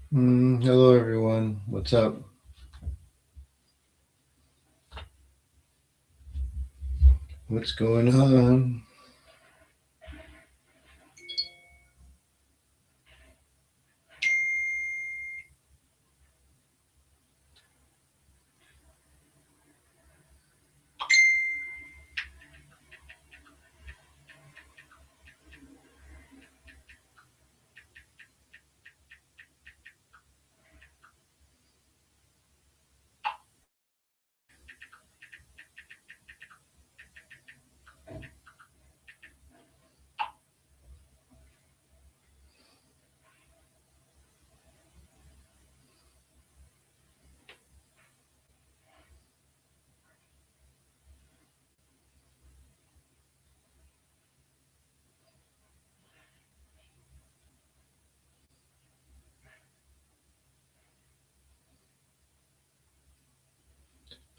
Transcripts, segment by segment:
Hello, everyone. What's up? What's going on?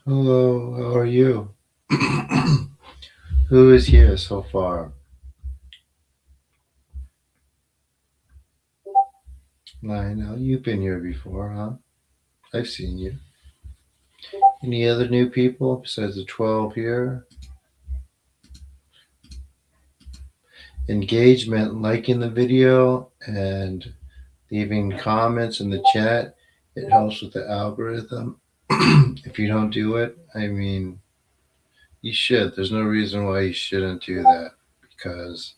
Hello, how are you? Who is here so far? I know you've been here before, huh? I've seen you. Any other new people besides the 12 here? Engagement, liking the video, and leaving comments in the chat. It helps with the algorithm. If you don't do it, you should. There's no reason why you shouldn't do that because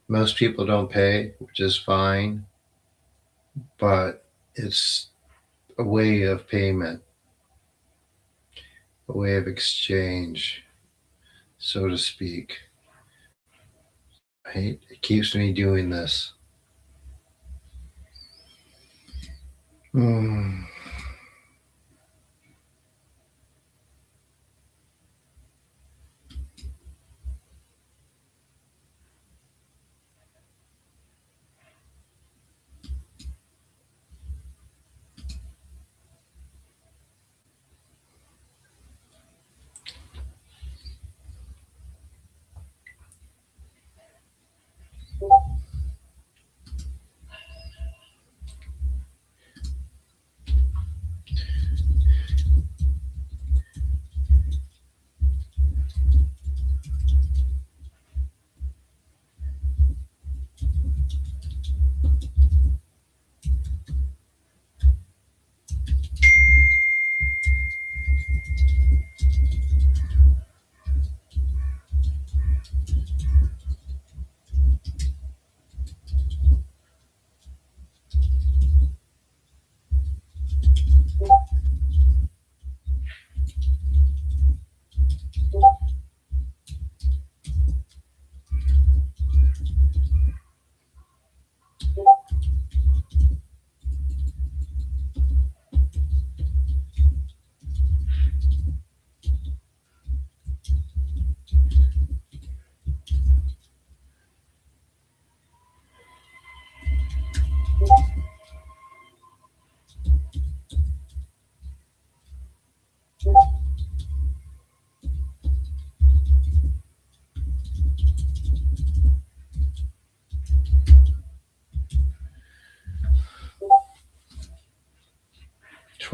most people don't pay, which is fine, but it's a way of payment, a way of exchange, so to speak. Right? It keeps me doing this. Mm.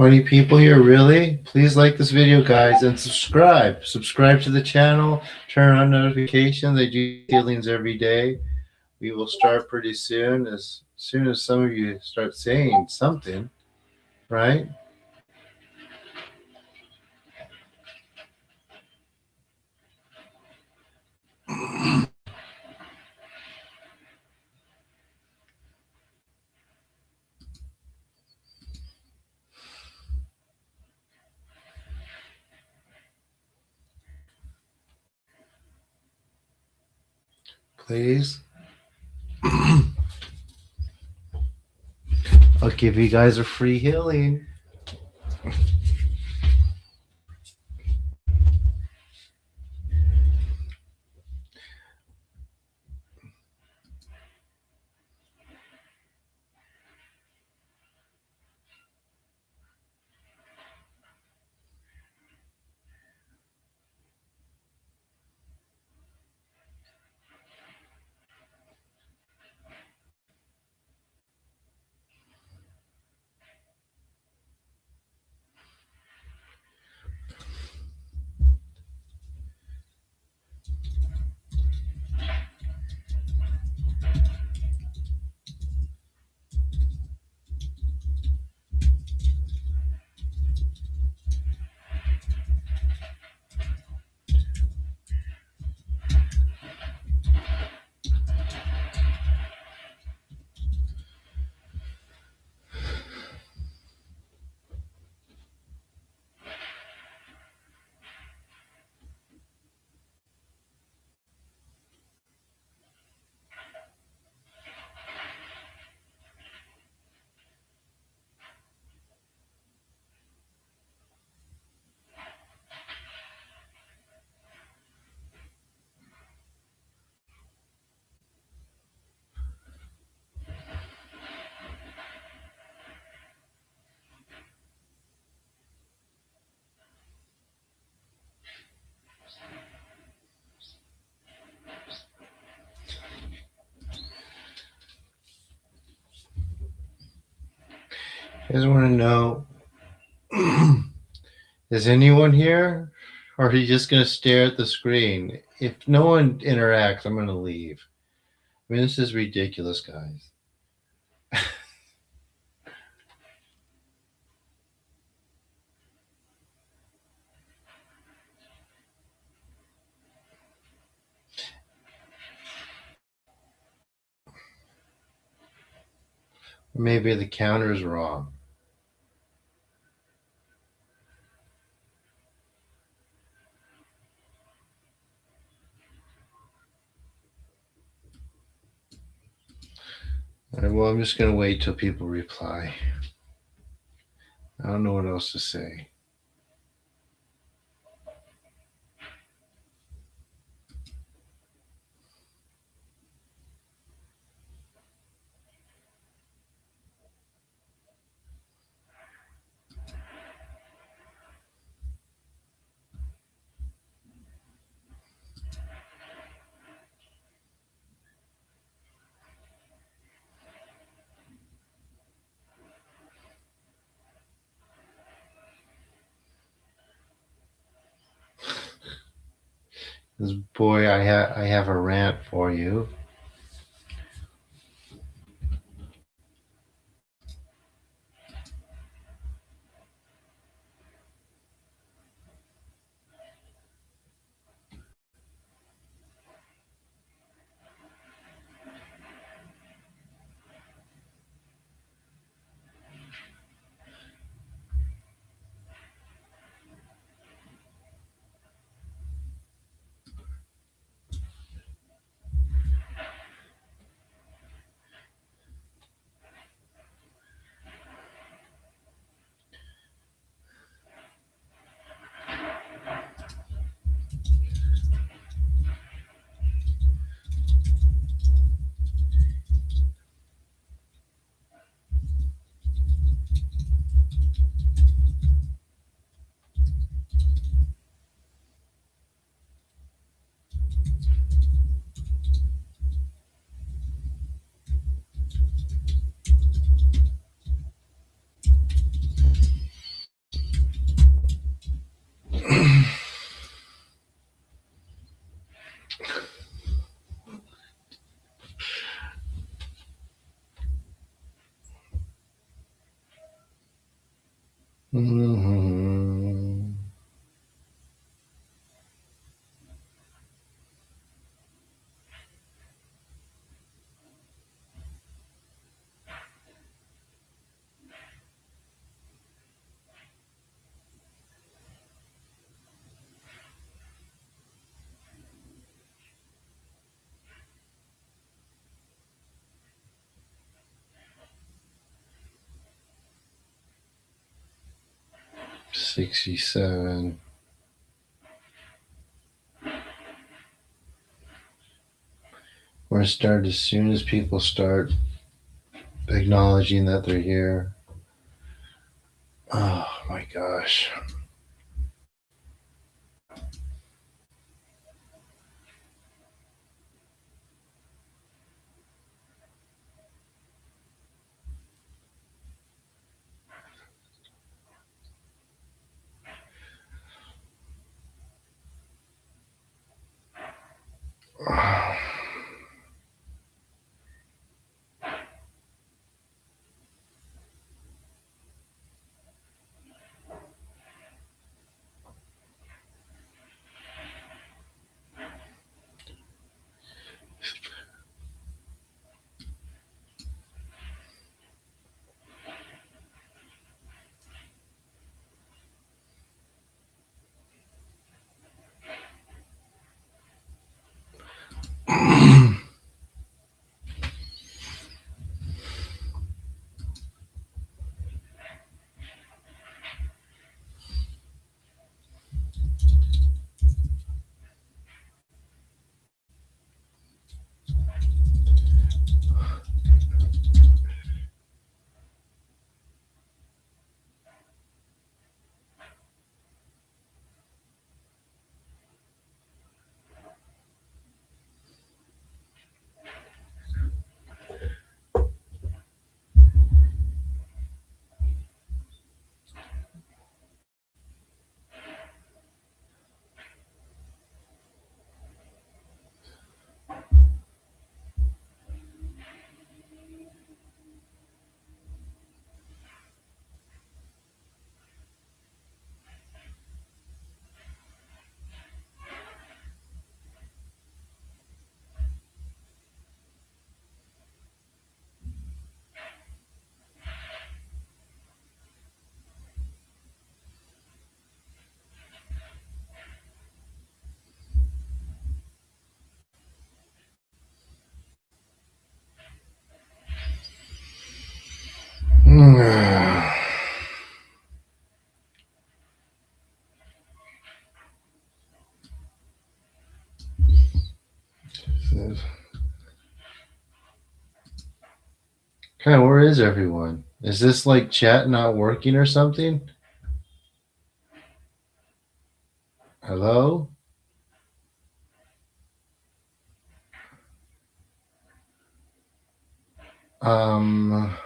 20 people here, really? Please like this video, guys, and subscribe. Subscribe to the channel, turn on notifications. I do healings every day. We will start pretty soon, as soon as some of you start saying something, right? Please. I'll give you guys a free healing. I just want to know is anyone here? Or are you just going to stare at the screen? If no one interacts, I'm going to leave. I mean, this is ridiculous, guys. Maybe the counter's wrong. All right, well, I'm just going to wait till people reply. I don't know what else to say. Boy, I have a rant for you. Mm-hmm. 67. We're going to start as soon as people start acknowledging that they're here. Oh my gosh. Okay, where is everyone? Is this like chat not working or something? Hello? Um,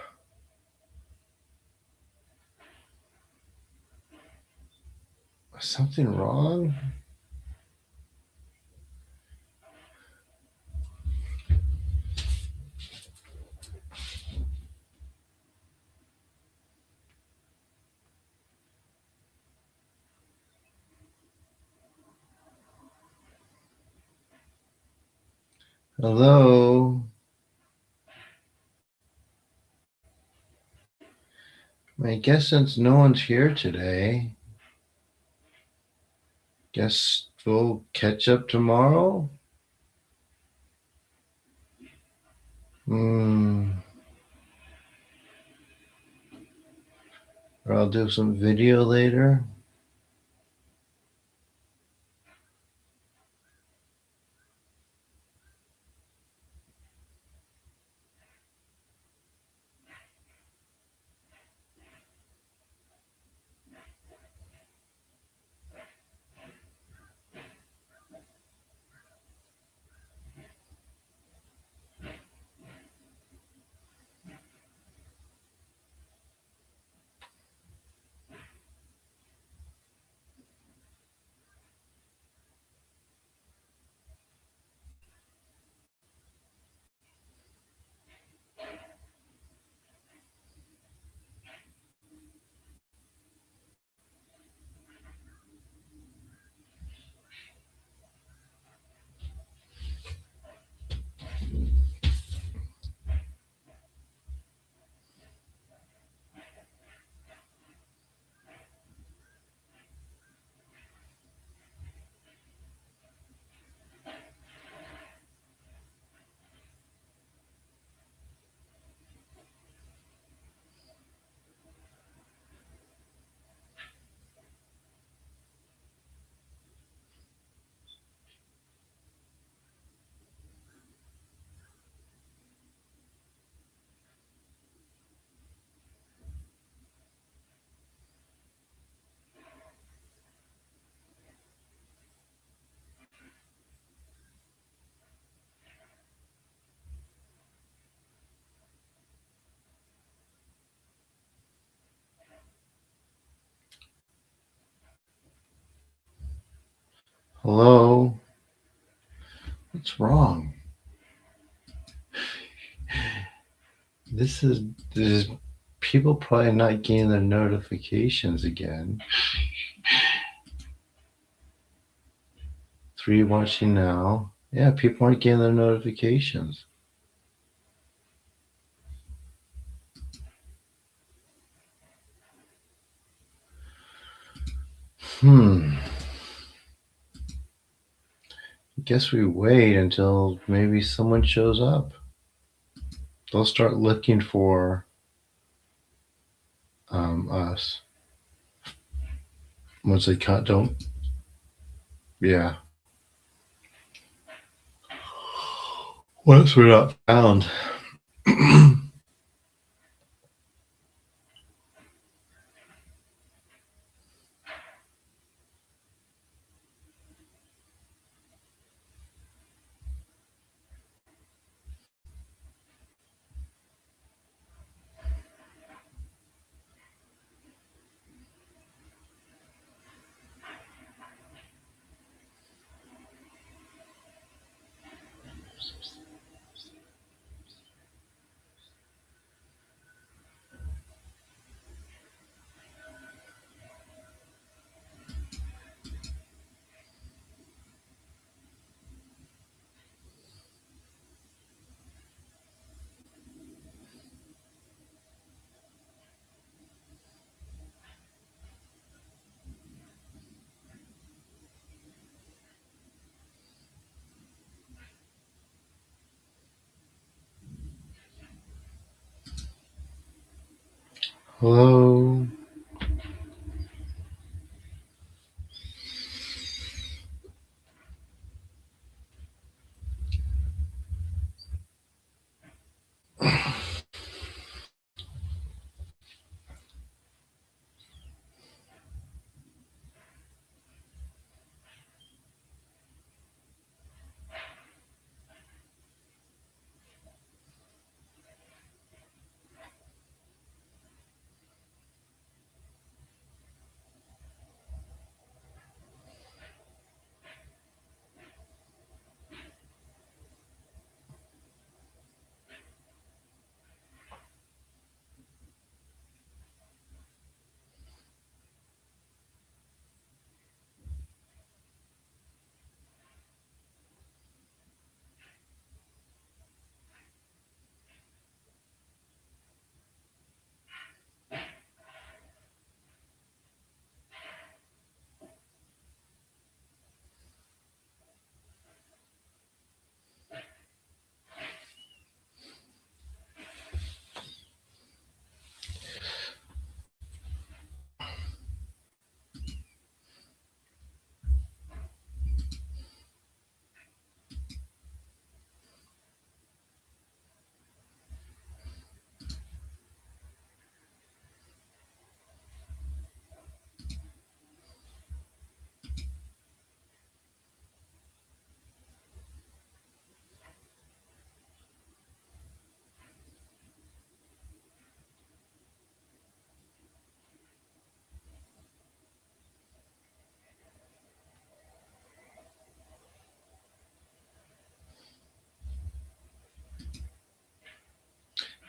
something wrong? Hello? I guess since no one's here today, guess we'll catch up tomorrow? Hmm. Or I'll do some video later. Hello? What's wrong? This is people probably not getting their notifications again. 3 watching now. Yeah, people aren't getting their notifications. Guess we wait until maybe someone shows up. They'll start looking for us once they don't. Yeah. Once we're not found. Hello.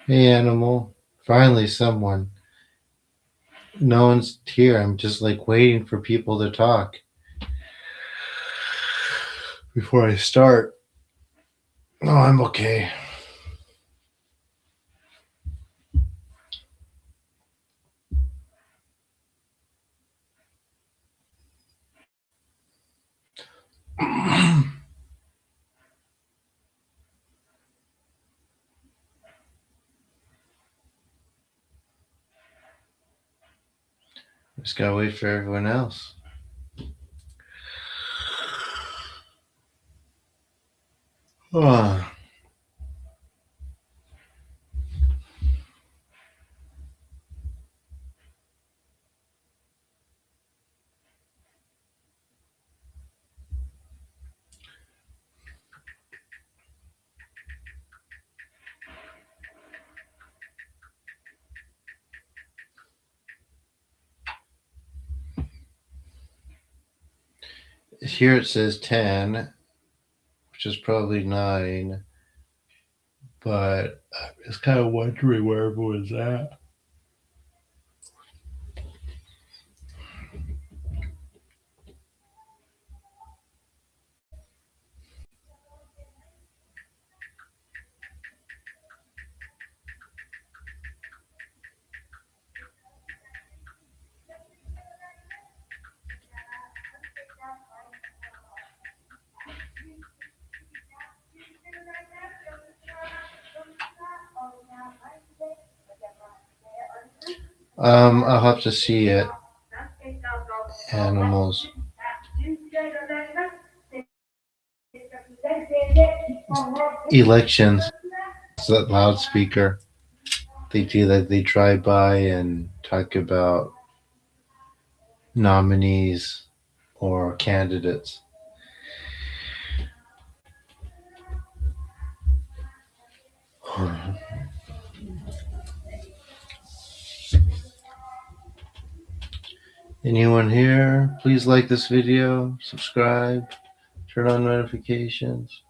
Hey, animal. Finally, someone. No one's here. I'm just like waiting for people to talk before I start. No, I'm okay. Just gotta wait for everyone else. Oh. Here it says 10, which is probably 9, but I'm just kind of wondering where everyone's at. I'll have to see it. Animals. Elections. It's that loudspeaker. They do that. They drive by and talk about nominees or candidates. Anyone here? Please like this video, subscribe, turn on notifications.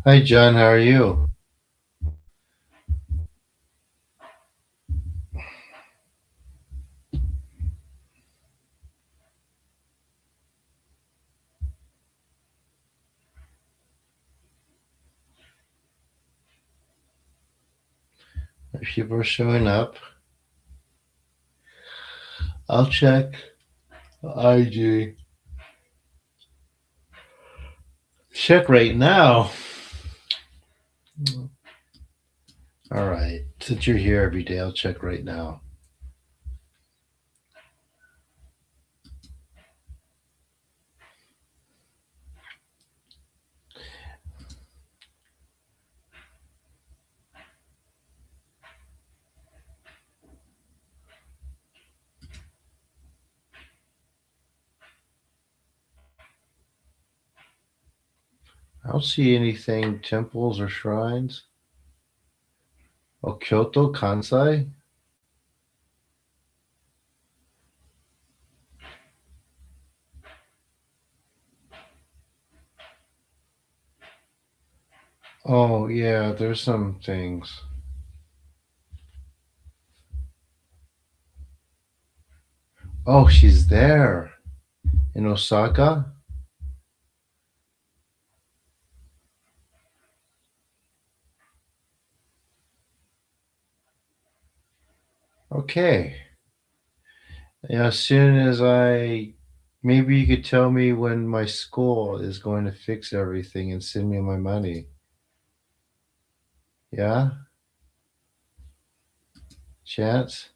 Hi, John. How are you? If people are showing up, I'll check IG. Check right now. All right. Since you're here every day, I'll check right now. I don't see anything temples or shrines. Oh, Kyoto, Kansai? Oh, yeah, there's some things. Oh, she's there in Osaka? Okay. Yeah, as soon as maybe you could tell me when my school is going to fix everything and send me my money. Yeah? Chance?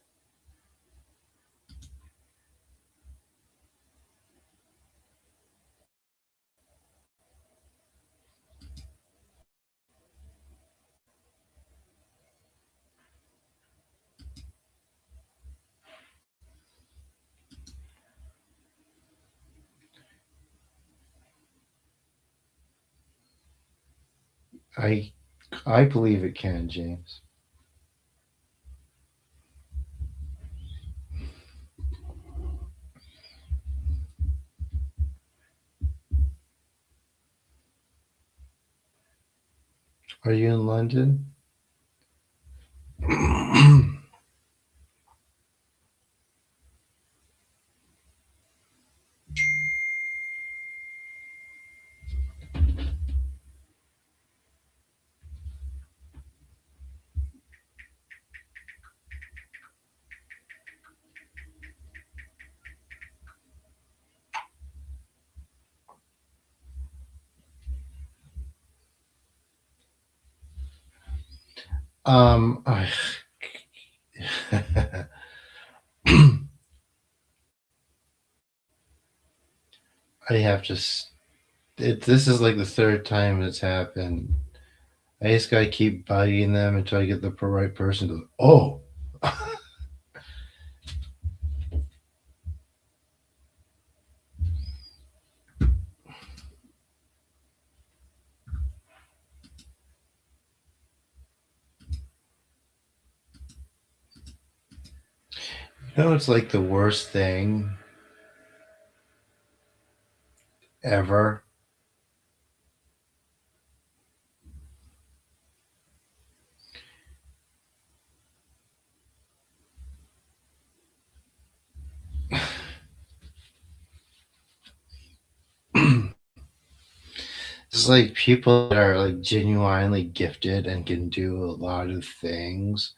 I I believe it can, James. Are you in London? I I have to. This is like the third time it's happened. I just gotta keep bugging them until I get the right person to. Oh, it's like the worst thing ever. It's like people that are like genuinely gifted and can do a lot of things.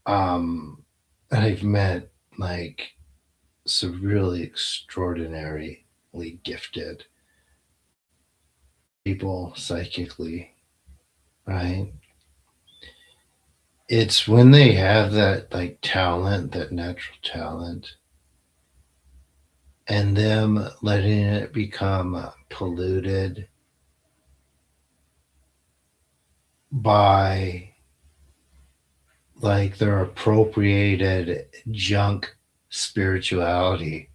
Um, and I've met like some really extraordinarily gifted people psychically, right? It's when they have that like talent, that natural talent, and them letting it become polluted by like their appropriated junk spirituality,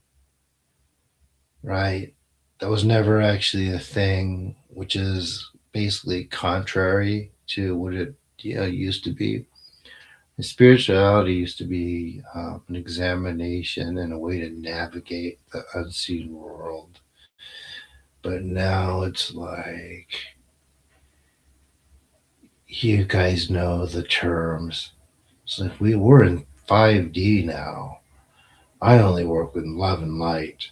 right? That was never actually a thing, which is basically contrary to what it used to be. And spirituality used to be an examination and a way to navigate the unseen world. But now it's like, you guys know the terms. It's like we're in 5D now. I only work with love and light.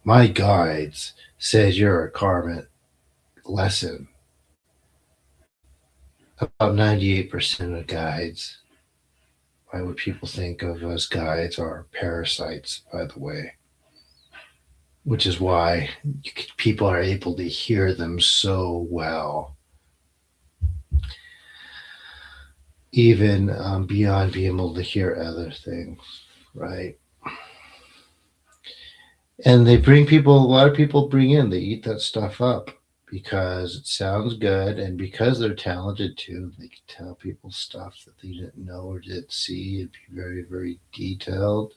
My guides says you're a karmic lesson. About 98% of guides, by what people think of as guides, are parasites, by the way, which is why people are able to hear them so well, even beyond being able to hear other things, right? And they bring people, a lot of people bring in, they eat that stuff up because it sounds good and because they're talented too. They can tell people stuff that they didn't know or didn't see and be very, very detailed.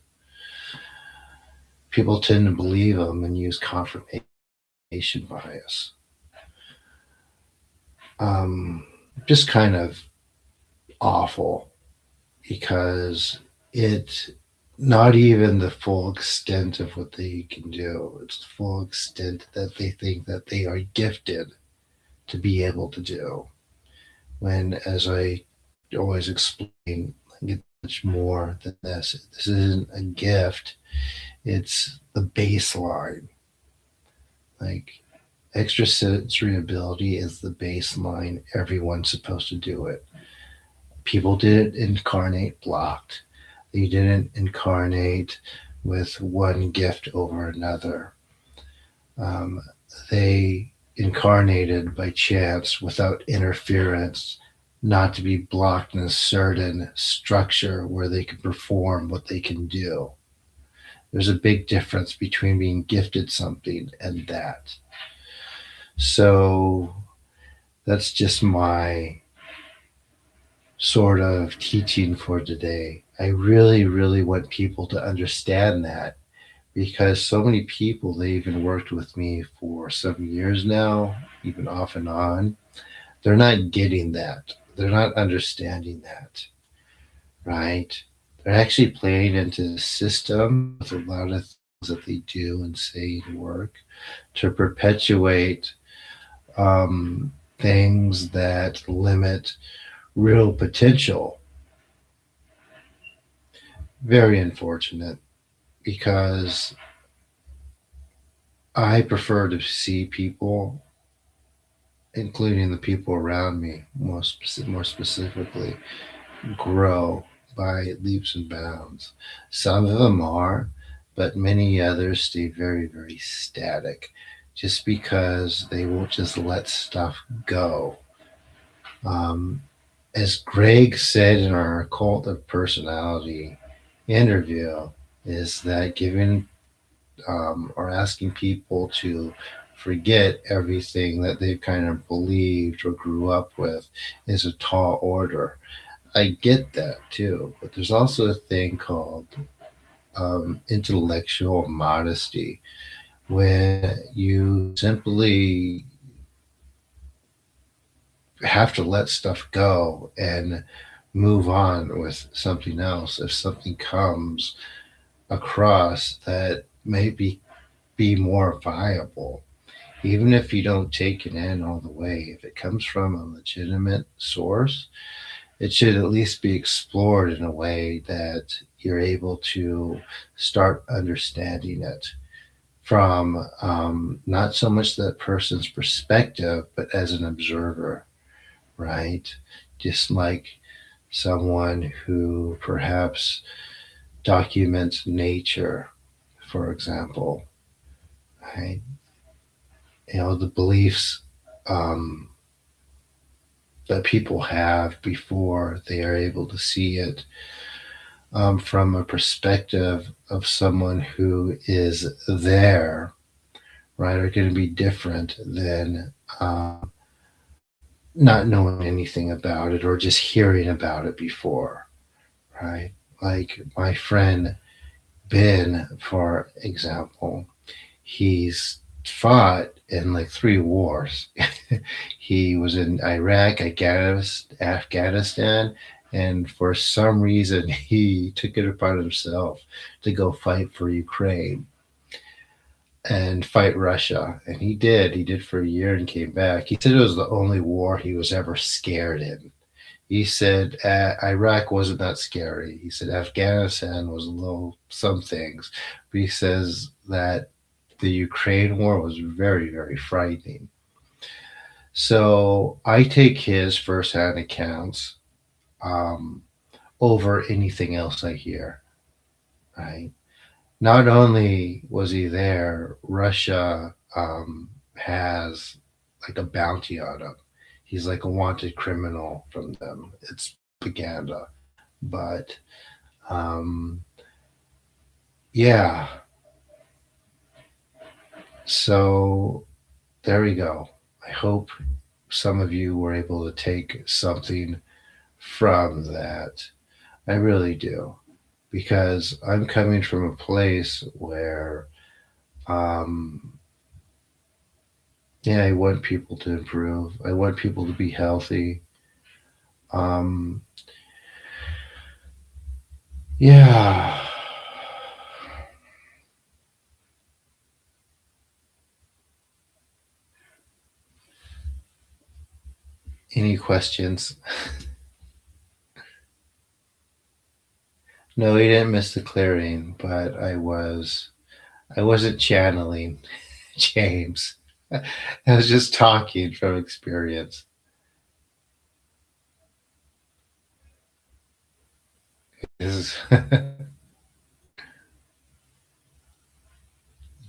People tend to believe them and use confirmation bias. Just kind of awful because it's not even the full extent of what they can do. It's the full extent that they think that they are gifted to be able to do. When, as I always explain, like it's much more than this. This isn't a gift, it's the baseline. Like extrasensory ability is the baseline. Everyone's supposed to do it. People didn't incarnate blocked. They didn't incarnate with one gift over another. Um, they incarnated by chance without interference, not to be blocked in a certain structure where they can perform what they can do. There's a big difference between being gifted something and that. So that's just my sort of teaching for today. I really, really want people to understand that because so many people, they even worked with me for some years now, even off and on, they're not getting that. They're not understanding that, right? They're actually playing into the system with a lot of things that they do and say and work to perpetuate things that limit real potential. Very unfortunate because I prefer to see people, including the people around me, more specifically, grow by leaps and bounds. Some of them are, but many others stay very, very static just because they won't just let stuff go. Um, as Greg said in our Cult of Personality interview, is that giving or asking people to forget everything that they've kind of believed or grew up with is a tall order. I get that too, but there's also a thing called intellectual modesty when you simply have to let stuff go and move on with something else. If something comes across that be more viable, even if you don't take it in all the way, if it comes from a legitimate source, it should at least be explored in a way that you're able to start understanding it from not so much that person's perspective, but as an observer, right? Just like someone who perhaps documents nature, for example, right? You know, the beliefs um, that people have before they are able to see it from a perspective of someone who is there, right, are going to be different than not knowing anything about it or just hearing about it before, right? Like my friend Ben, for example, he's fought in like three wars. He was in Iraq, Afghanistan, and for some reason he took it upon himself to go fight for Ukraine and fight Russia. And he did. He did for a year and came back. He said it was the only war he was ever scared in. He said Iraq wasn't that scary. He said Afghanistan was a little some things, but he says that the Ukraine war was very, very frightening. So I take his firsthand accounts um, over anything else I hear. Right? Not only was he there, Russia has like a bounty on him. He's like a wanted criminal from them. It's propaganda, but um, yeah. So there we go. I hope some of you were able to take something from that. I really do. Because I'm coming from a place where, um, yeah, I want people to improve. I want people to be healthy. Um, yeah. Any questions? No, he didn't miss the clearing, but I wasn't channeling James. I was just talking from experience. This is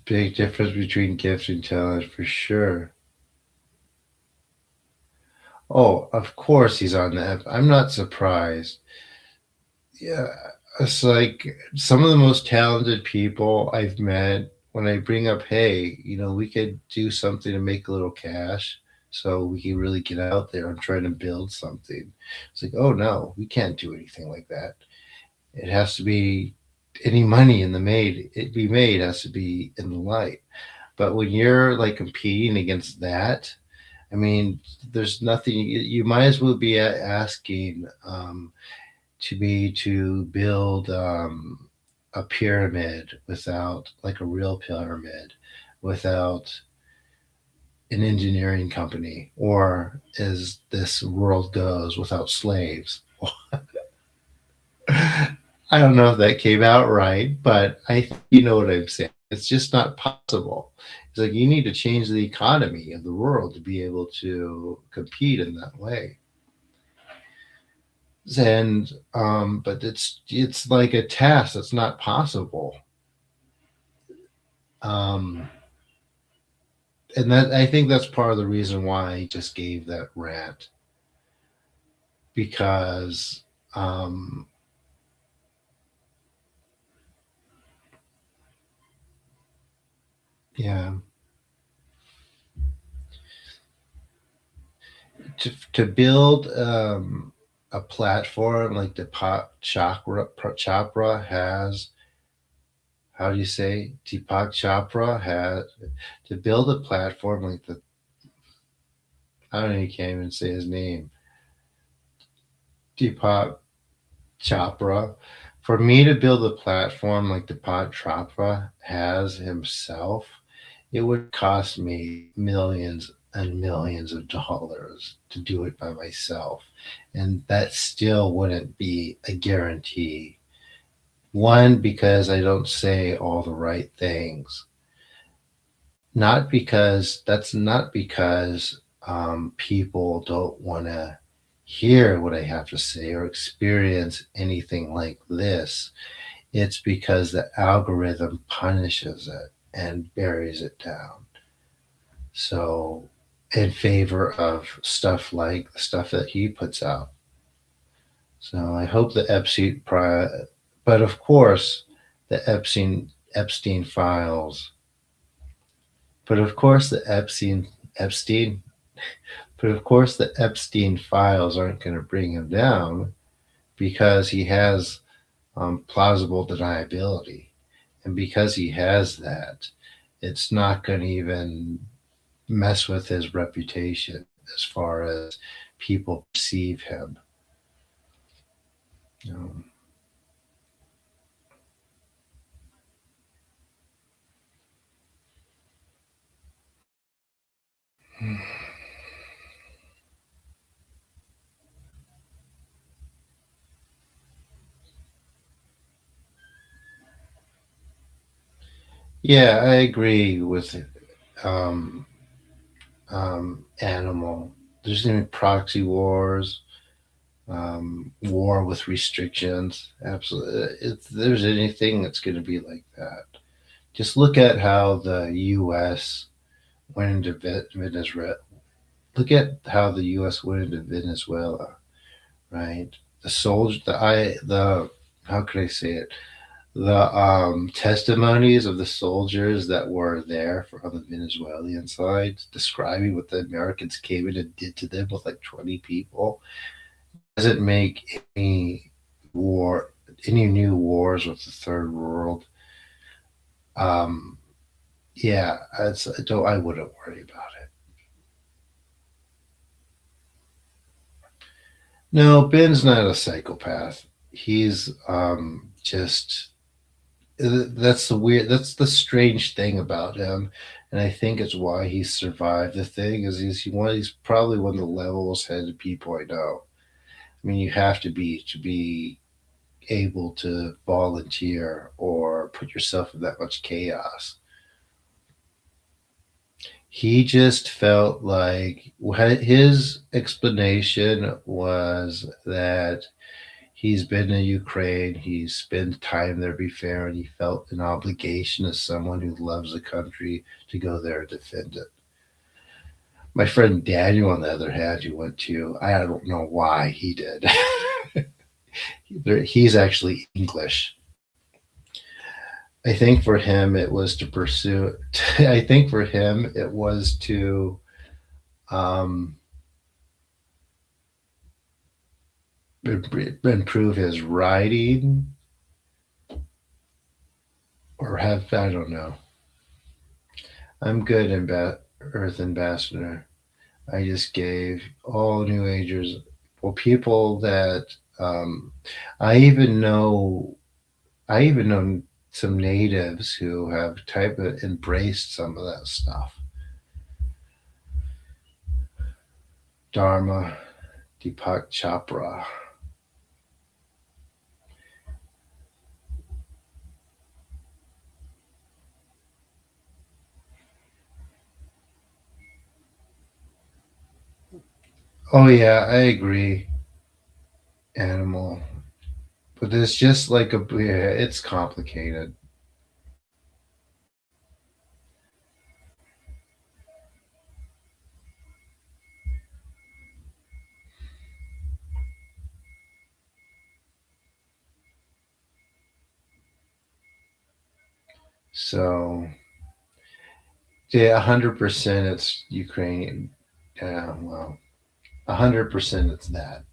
big difference between gift and talent for sure. Oh, of course he's on the app. I'm not surprised. Yeah, it's like some of the most talented people I've met when I bring up, hey, we could do something to make a little cash so we can really get out there and try to build something. It's like, oh no, we can't do anything like that. It has to be any money in the made it be made has to be in the light. But when you're like competing against that, I mean, there's nothing you might as well be asking to build a pyramid without like a real pyramid, without an engineering company, or as this world goes, without slaves. I don't know if that came out right, but I think you know what I'm saying. It's just not possible. It's like you need to change the economy of the world to be able to compete in that way. And but it's like a task that's not possible. Um, and that I think that's part of the reason why I just gave that rant because um, yeah, to build a platform like the Chopra has. How do you say Deepak Chopra has to build a platform like the I don't know, you can't even say his name. Deepak Chopra. For me to build a platform like Deepak Chopra has himself, it would cost me millions and millions of dollars to do it by myself. And that still wouldn't be a guarantee. One, because I don't say all the right things. Not because people don't want to hear what I have to say or experience anything like this. It's because the algorithm punishes it and buries it down. So, in favor of stuff like the stuff that he puts out. So, I hope the but of course, the Epstein files. But of course, Epstein. But of course, the Epstein files aren't going to bring him down because he has plausible deniability, and because he has that, it's not going to even mess with his reputation as far as people perceive him. Um, yeah, I agree with um, animal. There's going to be proxy wars, war with restrictions. Absolutely. If there's anything that's going to be like that, just look at how the U.S. went into Venezuela. Look at how the U.S. went into Venezuela, right? The soldier, the how could I say it? The testimonies of the soldiers that were there on the Venezuelan side, describing what the Americans came in and did to them with like 20 people, doesn't make war, any new wars with the third world. Um, yeah, I wouldn't worry about it. No, Ben's not a psychopath. He's just that's the strange thing about him, and I think it's why he survived. The thing is, he's probably one of the levelest headed people I know. I mean, you have to be able to volunteer or put yourself in that much chaos. He just felt like his explanation was that he's been in Ukraine, he's spent time there before, and he felt an obligation as someone who loves the country to go there and defend it. My friend Daniel, on the other hand, who went to, I don't know why he did. He's actually English. I think for him it was to pursue. I think for him it was to um, improve his writing or have I don't know. I'm good in Earth Ambassador. I just gave all New Agers, well, people that um, I even know. I even know some natives who have type of embraced some of that stuff. Dharma, Deepak Chopra. Oh yeah, I agree. Animal, but it's just like yeah, it's complicated. So yeah, 100% it's Ukrainian. Yeah, well, 100% it's that.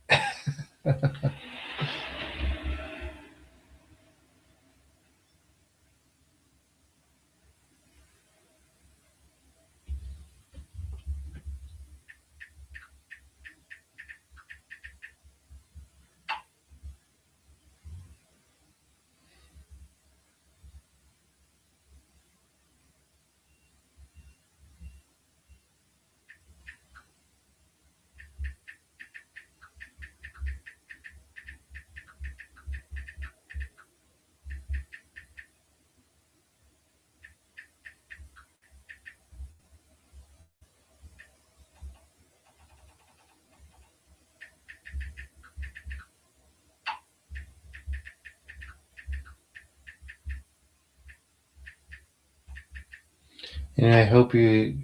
And I hope you.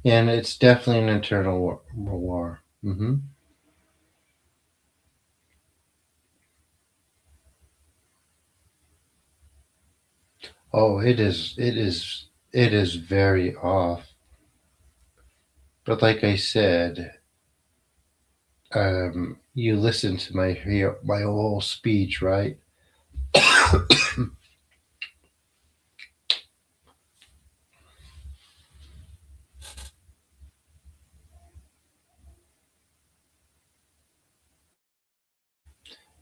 Yeah, and it's definitely an internal war. Hmm. Oh, it is. It is. It is very off. But like I said, you listened to my whole speech, right?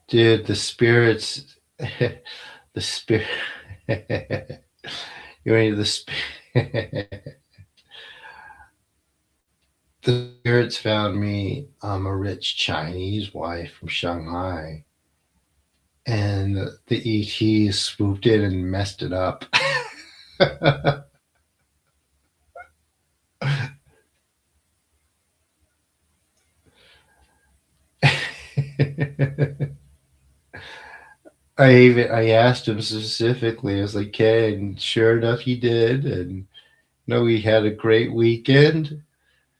Dude, the spirits, the spirit. You ready? The spirits found me a rich Chinese wife from Shanghai, and the ETs swooped in and messed it up. I asked him specifically. I was like, "Okay," and sure enough, he did. And no, we had a great weekend.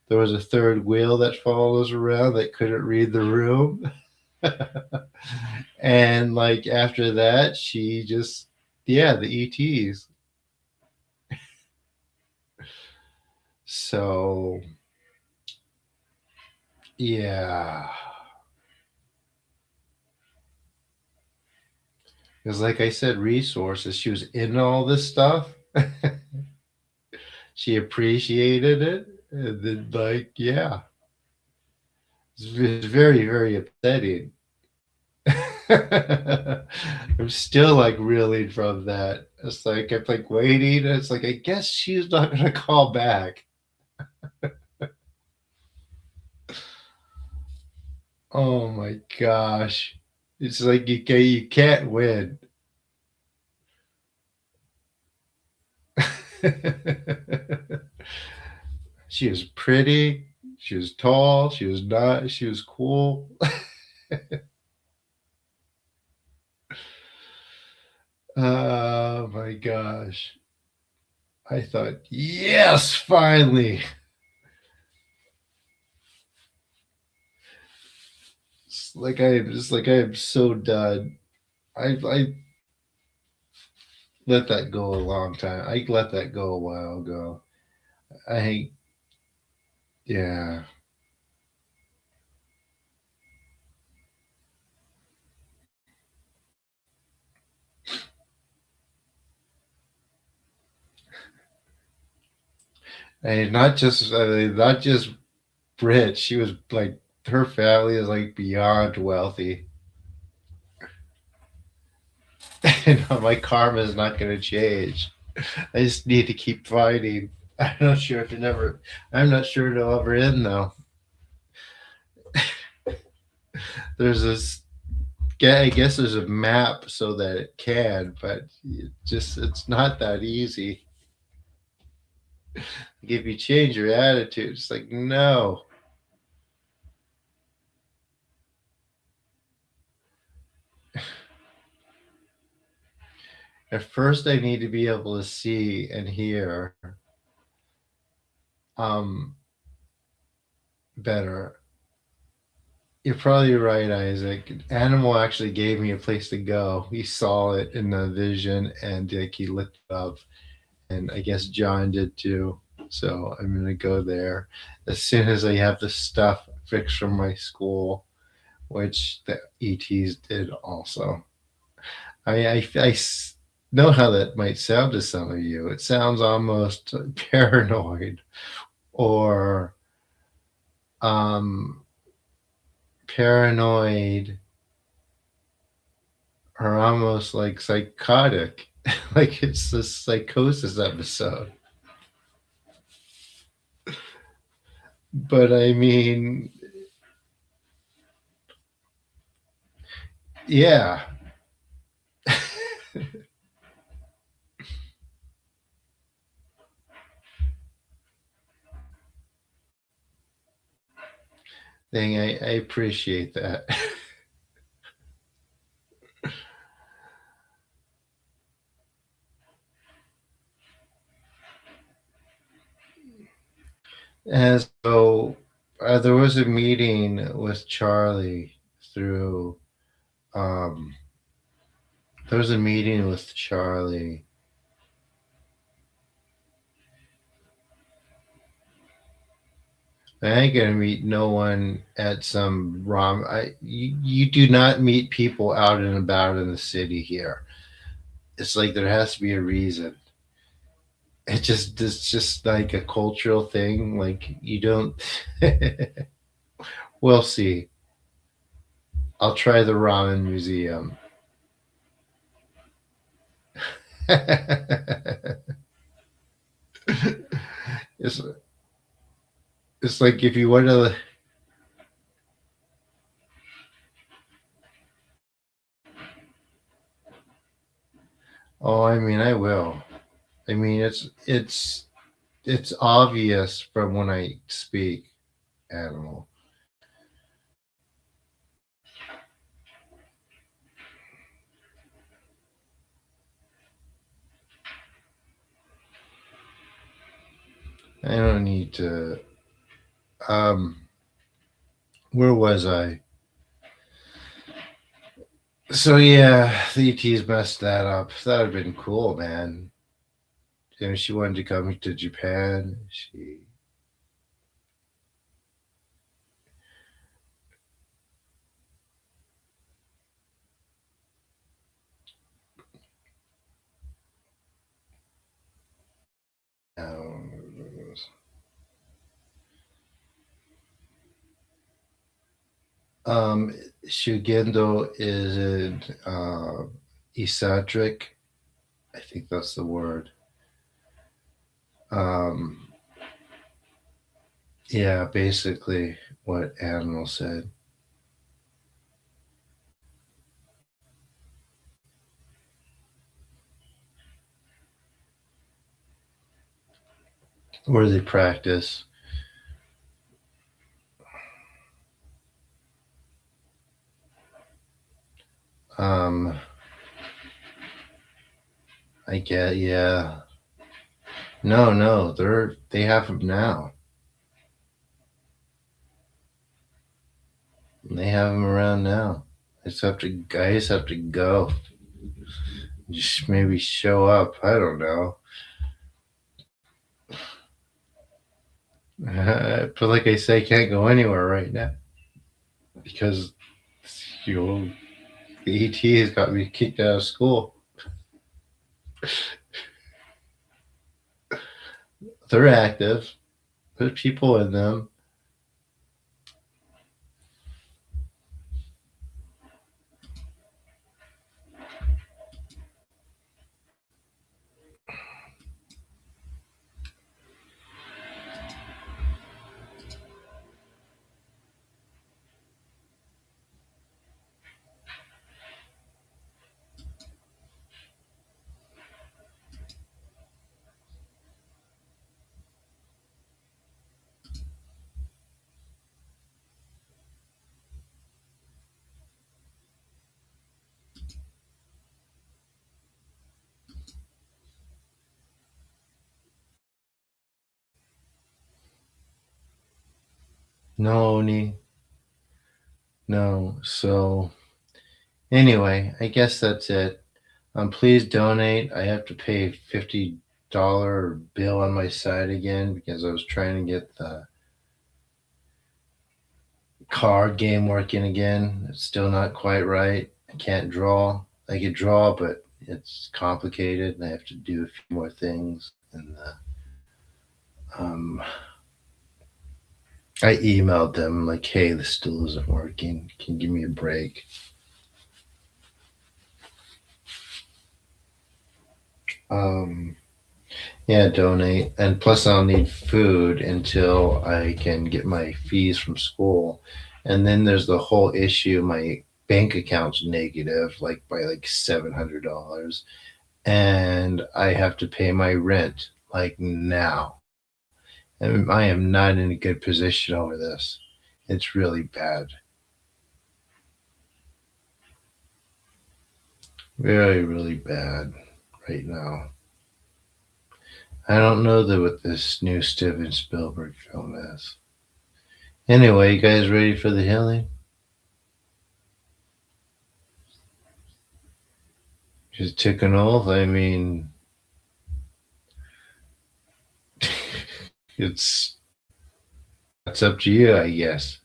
There was a third wheel that followed us around that couldn't read the room. And like after that, she just, yeah, the ETs. So yeah, because like I said, resources. She was in all this stuff. She appreciated it, and then like yeah, it's very very upsetting. I'm still like reeling from that. It's like I'm like waiting. And it's like I guess she's not gonna call back. Oh my gosh. It's like you can't win. She was pretty, she was tall, she was not, she was cool. Oh my gosh. I thought, yes, finally. It's like I am so done. I let that go a long time. I let that go a while ago. I yeah. And not just rich. She was like her family is like beyond wealthy. And my karma is not going to change. I just need to keep fighting. I'm not sure if it never. I'm not sure it'll ever end though. There's this. Yeah, I guess there's a map so that it can, but it's not that easy. If you change your attitude, it's like no. At first, I need to be able to see and hear um better. You're probably right, Isaac. Animal actually gave me a place to go. He saw it in the vision and like he looked it up, and I guess John did too. So I'm gonna go there as soon as I have the stuff fixed from my school, which the ETs did also. I know how that might sound to some of you. It sounds almost paranoid or um, paranoid are almost like psychotic, like it's a psychosis episode. But I mean, yeah, thing I appreciate that. And so there was a meeting with Charlie through. Um, there was a meeting with Charlie. I ain't gonna meet no one at some rom. You do not meet people out and about in the city here. It's like there has to be a reason. It's just like a cultural thing. Like you don't. We'll see. I'll try the ramen museum. it's it's like if you want to. Oh, I mean, I will. I mean, it's obvious from when I speak. Animal. I don't need to. Um, where was I? So yeah, the ETs messed that up. That would have been cool, man. You know, she wanted to come to Japan. She um Shugendo is in Esoteric. I think that's the word. Um yeah, basically what Animal said. Where they practice. Um I get yeah. No, no, they have them now. They have them around now. I just have to go. Just maybe show up. I don't know. But like I say, I can't go anywhere right now because you know the ET has got me kicked out of school. They're active. There's people in them. No, Oni. No. So anyway, I guess that's it. Please donate. I have to pay $50 bill on my side again because I was trying to get the card game working again. It's still not quite right. I can't draw. I could draw, but it's complicated, and I have to do a few more things. And um, I emailed them like, "Hey, this still isn't working. Can you give me a break?" Um, yeah, donate, and plus I'll need food until I can get my fees from school, and then there's the whole issue. My bank account's negative, like by like $700, and I have to pay my rent like now. And I am not in a good position over this. It's really bad. Very, really bad right now. I don't know what this new Steven Spielberg film is. Anyway, you guys ready for the healing? Just took an oath. I mean, it's up to you, I guess.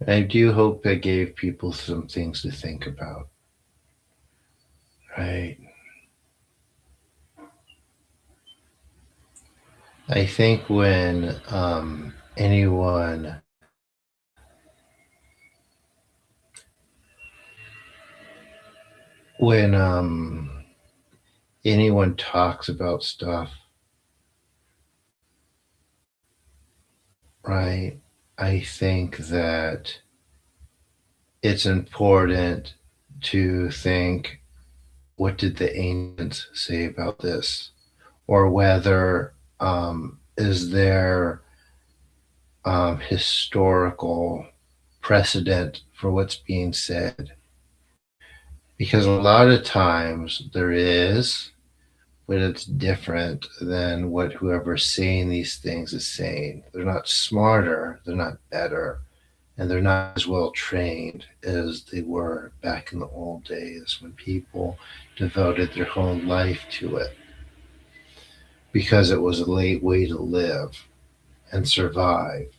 I do hope I gave people some things to think about. Right. I think when when anyone talks about stuff, right? I think that it's important to think, what did the ancients say about this? Or whether is there historical precedent for what's being said. Because a lot of times there is, but it's different than what whoever's saying these things is saying. They're not smarter, they're not better, and they're not as well trained as they were back in the old days when people devoted their whole life to it because it was a late way to live and survive,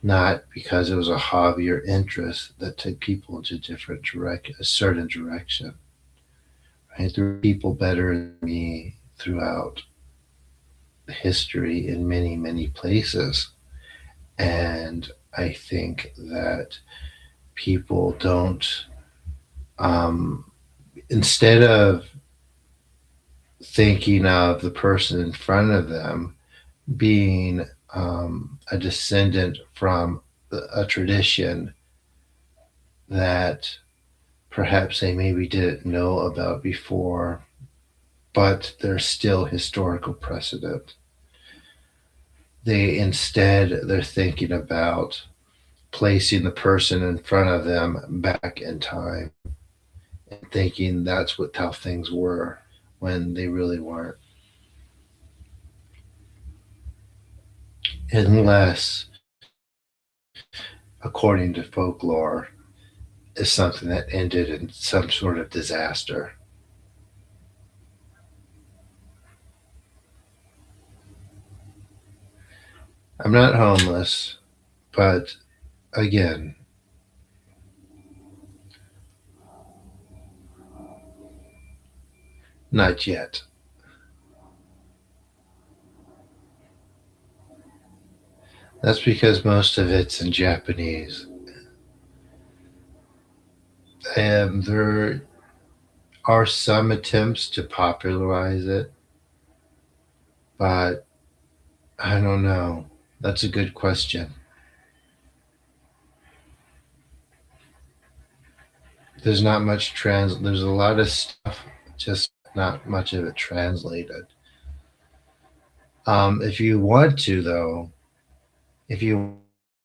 not because it was a hobby or interest that took people into a certain direction. Right? There were people better than me throughout history in many, many places. And I think that people don't, um, instead of thinking of the person in front of them being a descendant from a tradition that perhaps they maybe didn't know about before, but there's still historical precedent. They're thinking about placing the person in front of them back in time and thinking that's what how things were when they really weren't. Unless, according to folklore, is something that ended in some sort of disaster. I'm not homeless, but again, not yet. That's because most of it's in Japanese. There are some attempts to popularize it, but I don't know. That's a good question. There's not much there's a lot of stuff, just not much of it translated. If you want to, though, if you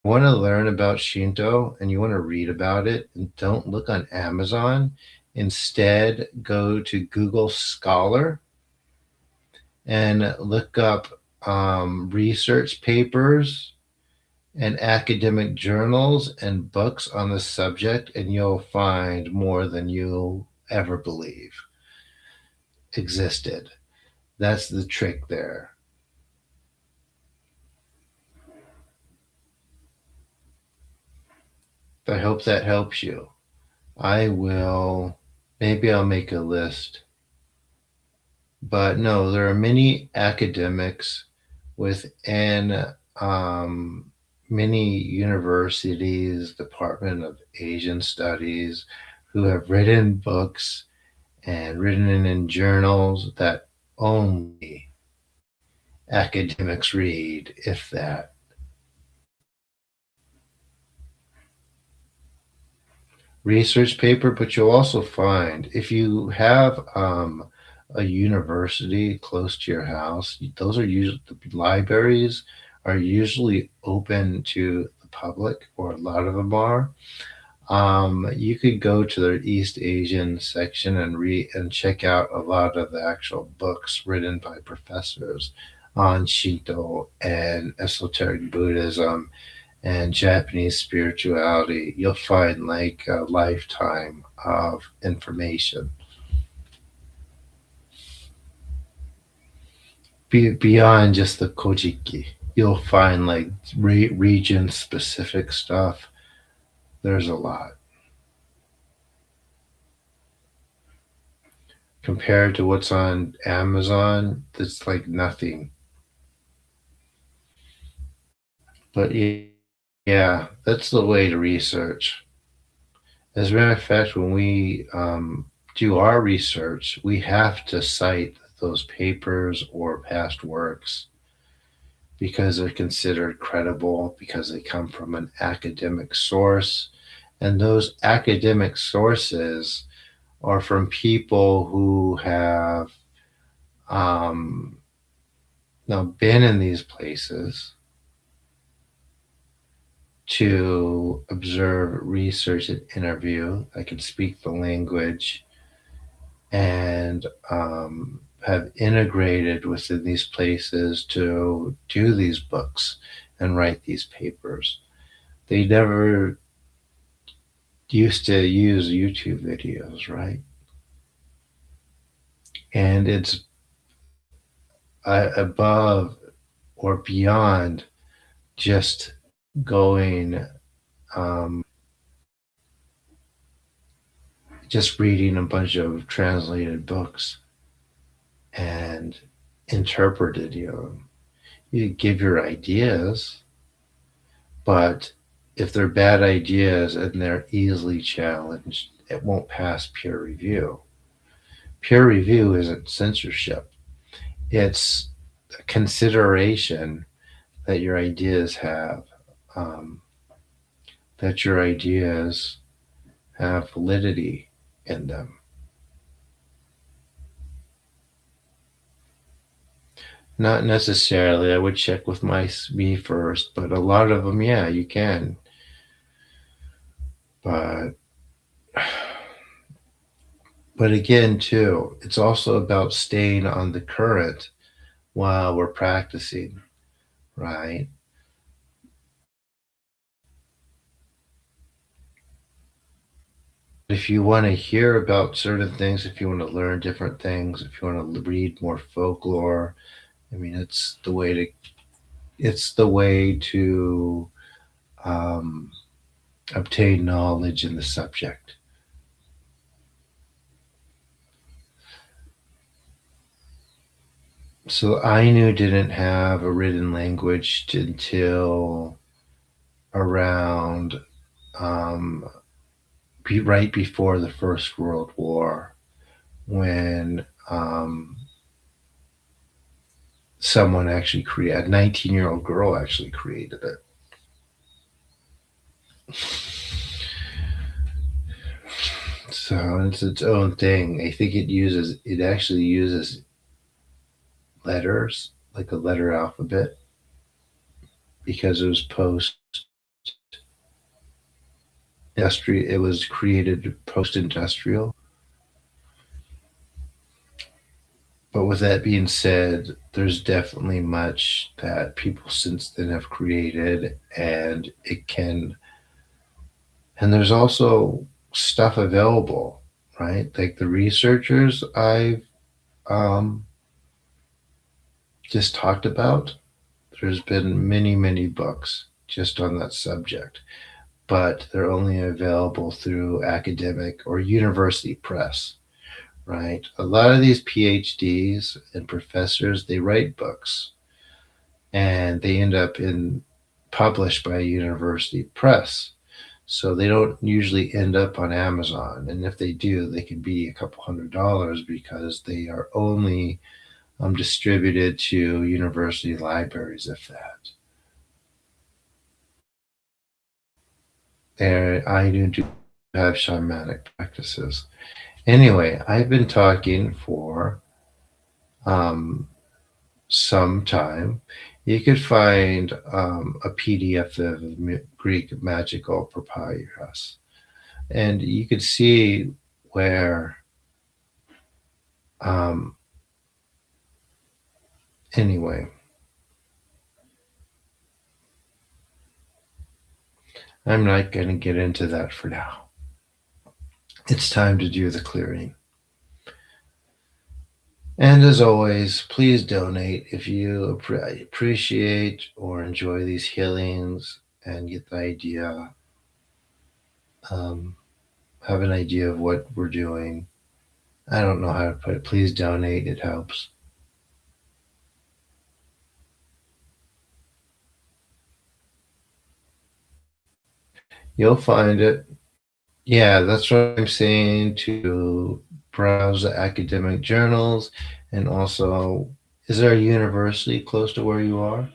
want to learn about Shinto and you want to read about it, and don't look on Amazon. Instead, go to Google Scholar and look up research papers and academic journals and books on the subject, and you'll find more than you'll ever believe existed. That's the trick there. I hope that helps you. I will, maybe I'll make a list. But no, there are many academics within many universities, Department of Asian Studies, who have written books and written it in journals that only academics read, if that. Research paper, but you'll also find if you have a university close to your house, those are usually the libraries are usually open to the public, or a lot of them are. You could go to their East Asian section and read and check out a lot of the actual books written by professors on Shinto and esoteric Buddhism and Japanese spirituality. You'll find like a lifetime of information. Beyond just the Kojiki, you'll find like region specific stuff. There's a lot compared to what's on Amazon. That's like nothing. But yeah, that's the way to research. As a matter of fact, when we do our research, we have to cite those papers or past works because they're considered credible, because they come from an academic source. And those academic sources are from people who have now been in these places to observe, research, and interview. I can speak the language and have integrated within these places to do these books and write these papers. They never used to use YouTube videos, right? And it's above or beyond just going, um, just reading a bunch of translated books and interpreted, you give your ideas, but if they're bad ideas and they're easily challenged, it won't pass peer review. Peer review isn't censorship, it's a consideration that your ideas have, um, that your ideas have validity in them. Not necessarily. I would check with me first, but a lot of them, yeah, you can. But again, too, it's also about staying on the current while we're practicing, right? If you want to hear about certain things, if you want to learn different things, if you want to read more folklore, I mean, it's the way to um, obtain knowledge in the subject. So Ainu didn't have a written language until around um, right before the First World War, when someone actually created, a 19-year-old girl actually created it. So it's its own thing. I think it actually uses letters, like a letter alphabet, because it was post industrial, it was created post industrial. But with that being said, there's definitely much that people since then have created, and there's also stuff available, right? Like the researchers I've um, just talked about, there's been many, many books just on that subject, but they're only available through academic or university press, right? A lot of these PhDs and professors, they write books and they end up in published by a university press. So they don't usually end up on Amazon. And if they do, they can be a couple $100 because they are only distributed to university libraries, if that. And I do have shamanic practices. Anyway, I've been talking for um, some time. You could find a PDF of Greek magical papyrus, and you could see where. Um, anyway, I'm not going to get into that for now. It's time to do the clearing. And as always, please donate if you appreciate or enjoy these healings and get the idea, um, have an idea of what we're doing. I don't know how to put it. Please donate, it helps. You'll find it. Yeah, that's what I'm saying, to browse the academic journals. And also, is there a university close to where you are?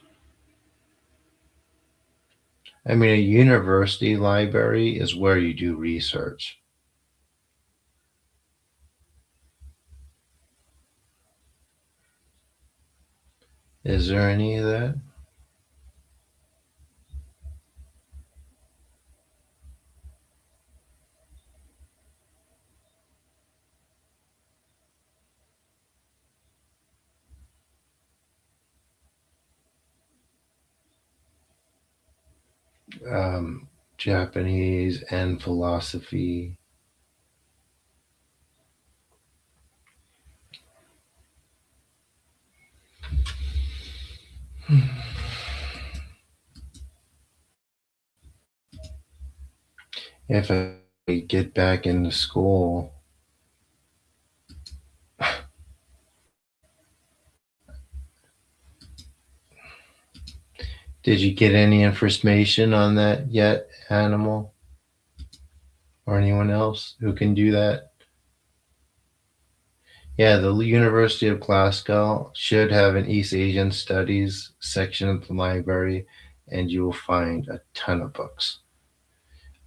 I mean, a university library is where you do research. Is there any of that? Japanese and philosophy. If I get back into school, did you get any information on that yet, Animal? Or anyone else who can do that? Yeah, the University of Glasgow should have an East Asian Studies section of the library, and you will find a ton of books.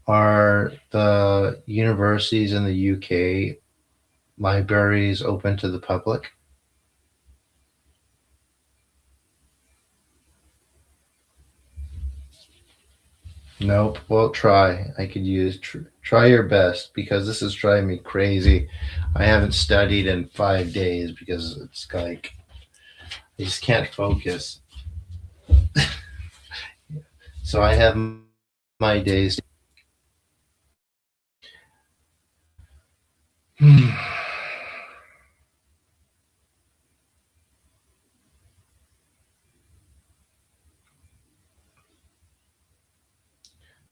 Are the universities in the UK libraries open to the public? Nope. Well, try. I could use try your best because this is driving me crazy. I haven't studied in 5 days because it's like I just can't focus. So I have my days.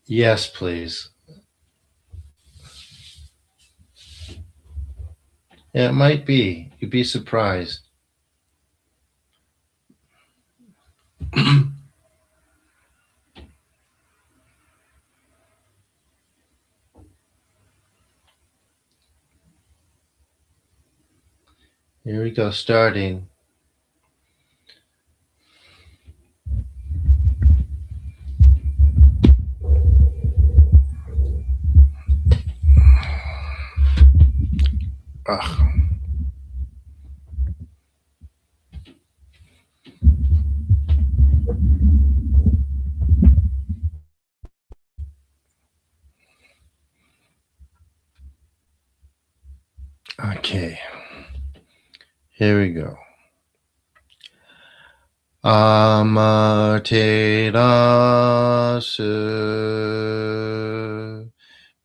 Yes, please. Yeah, it might be. You'd be surprised. Here we go, starting. Ugh. Okay, here we go. Amaterasu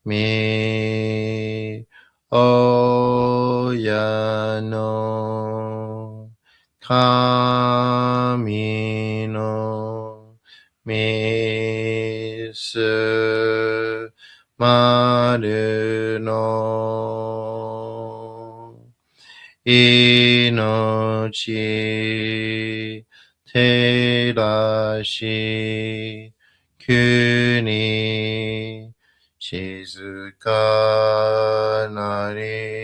mi oyano kami no misu maru no inochi terashi kuni shizuka nari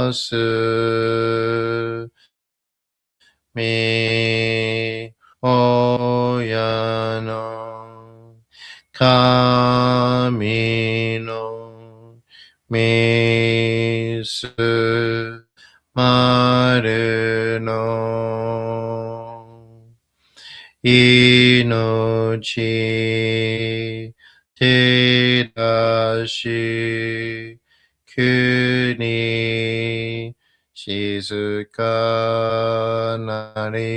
amaterasu mi oyano kami no misu maru no inochi terashi kuni shizuka nari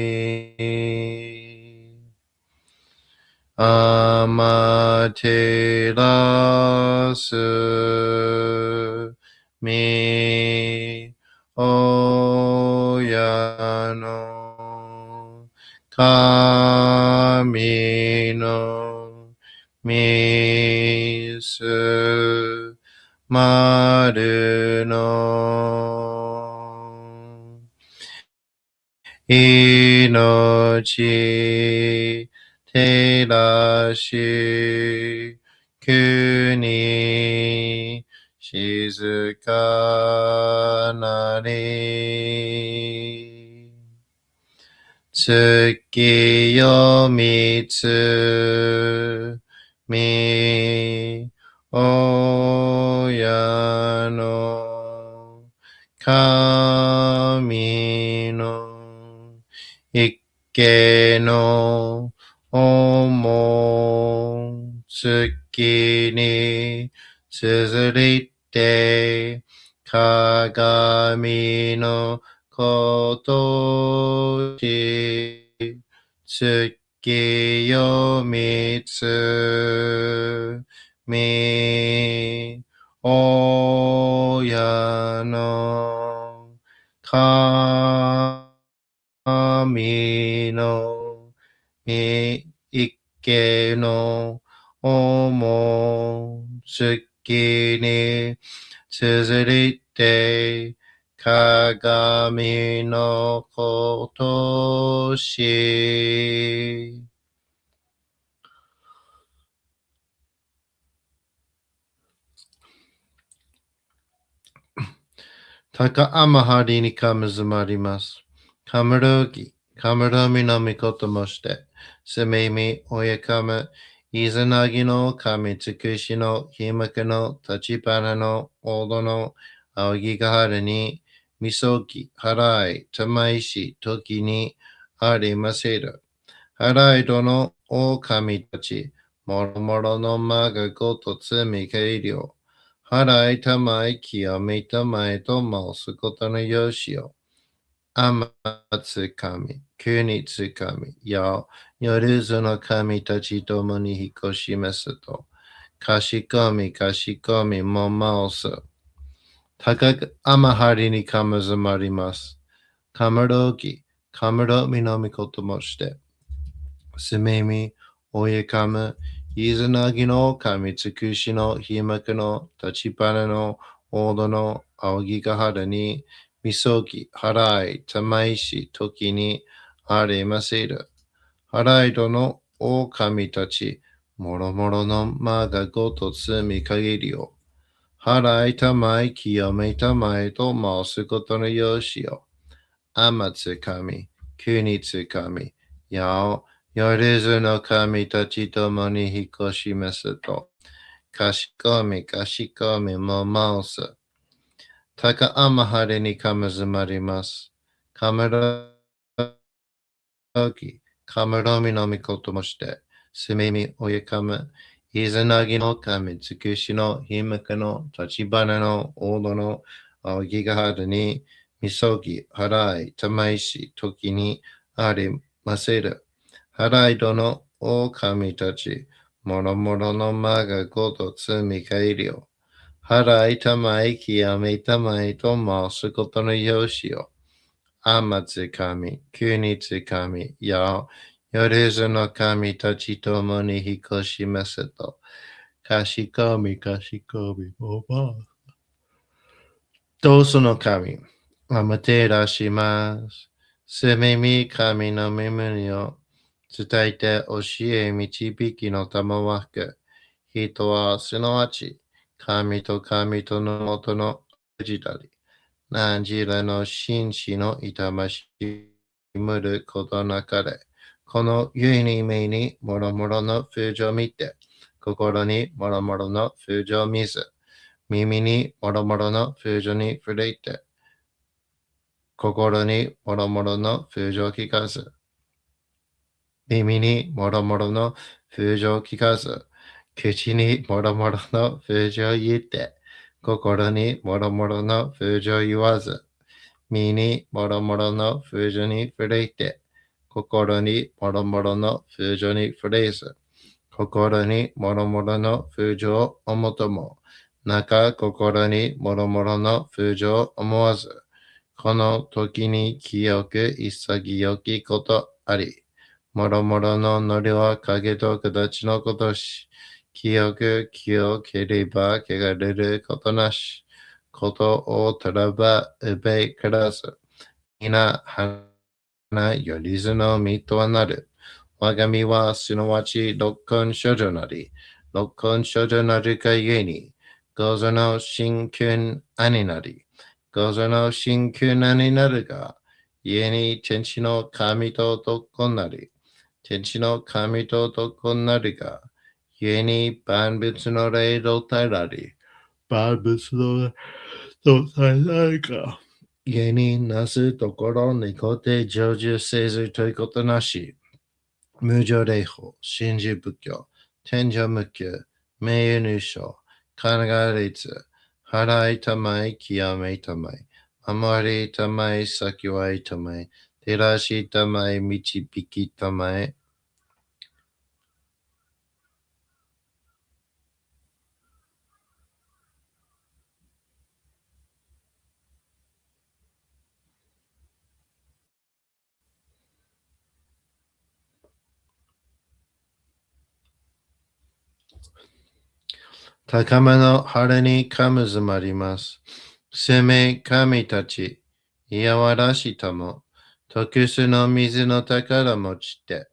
amaterasu mi oyano kami no misu maru no inochi terashi kuni shizuka nari tsukiyo mitsu mi oyano kami no ikke no omotsuki ni tsuruite kagami no ことし、月よみつみ、親の神のみ一家の思う好きに綴りて鏡のことし。高天張にかむずまります。かむるぎ、かむるみのみこともして、すみみ、おやかむ、いずなぎの神つくしのひまくの立ちぱなのおどのあおぎがはるに、みそぎ、はらい、たまいし、ときにありませる。はらいどのお神たち、もろもろのまがごとつみかいりょう。払いたまえ清めたまえと申すことのよしよ。天つ神、国つ神、や夜ずの神たちともに引っ越しますと。かしこみかしこみも申す。高く天張りにかむずまります。かむろき、かむろみのみこともして。すめみ、おやかむ、いずなぎの神つくしのひまくの立ちぱなのおどのあおぎがはるに、みそぎ、はらい、たまいし、ときにありませる。はらいどのお神たち、もろもろのまがごとつみかぎりを。はらいたまい、清めたまえと申すことのよしよ。天つ神、国つ神、やお、夜ずの神たちともに引っ越しますと。かしこみかしこみも申す。高天晴れにかむずまります。かむろき、かむろみのみこともして、すみみおやかむ、いずなぎの神、つくしのひむくの立ちばなのおどのあおぎがはるに、みそぎ、はらい、たまいし、ときにありませる。はらいどのお神たち、もろもろのまがごとつみかいりょ。はらいたまいきやめたまいと申すことのよしよ。天つ神、国つ神、や夜ずの神たちともに引っ越しますと。かしこみかしこみ、おばあ。どうすの神、あまてらします。すみみ神の耳を伝えて教え導きのたまわく。人はすなわち神と神とのもとの時代。何時らの紳士の痛ましむることなかれ。このゆに目にもろもろの風情を見て、心にもろもろの風情を見ず、耳にもろもろの風情に触れて、心にもろもろの風情を聞かず、耳にもろもろの風情を聞かず、口にもろもろの風情を言って、心にもろもろの風情を言わず、身にもろもろの風情に触れて、心にもろもろの風情に触れず、心にもろもろの風情を思とも、中心にもろもろの風情を思わず、この時に清く潔きことあり、もろもろののりは影と形のことし、清く清ければ汚れることなし、ことをたらばうべからず、皆花よりずの実とはなる。我が身はすなわち六根処女なり、六根処女なるがゆえに、ごぞの真君兄なり、ごぞの真君兄なるが、故に天地の神と男なり、天地の神と男なるが、故に万物の霊と体なり、万物の霊と体なるが、故になすところにこて成就せずということなし、無常霊法、真珠仏教、天上無休、名誉入賞、考え率、払いたまい、極めたまい、守りたまえ、幸いたまえ、照らしたまえ、導きたまえ。高間の春にかむずまります。攻め神たち、いやわらしたも、特殊の水の宝持ちて、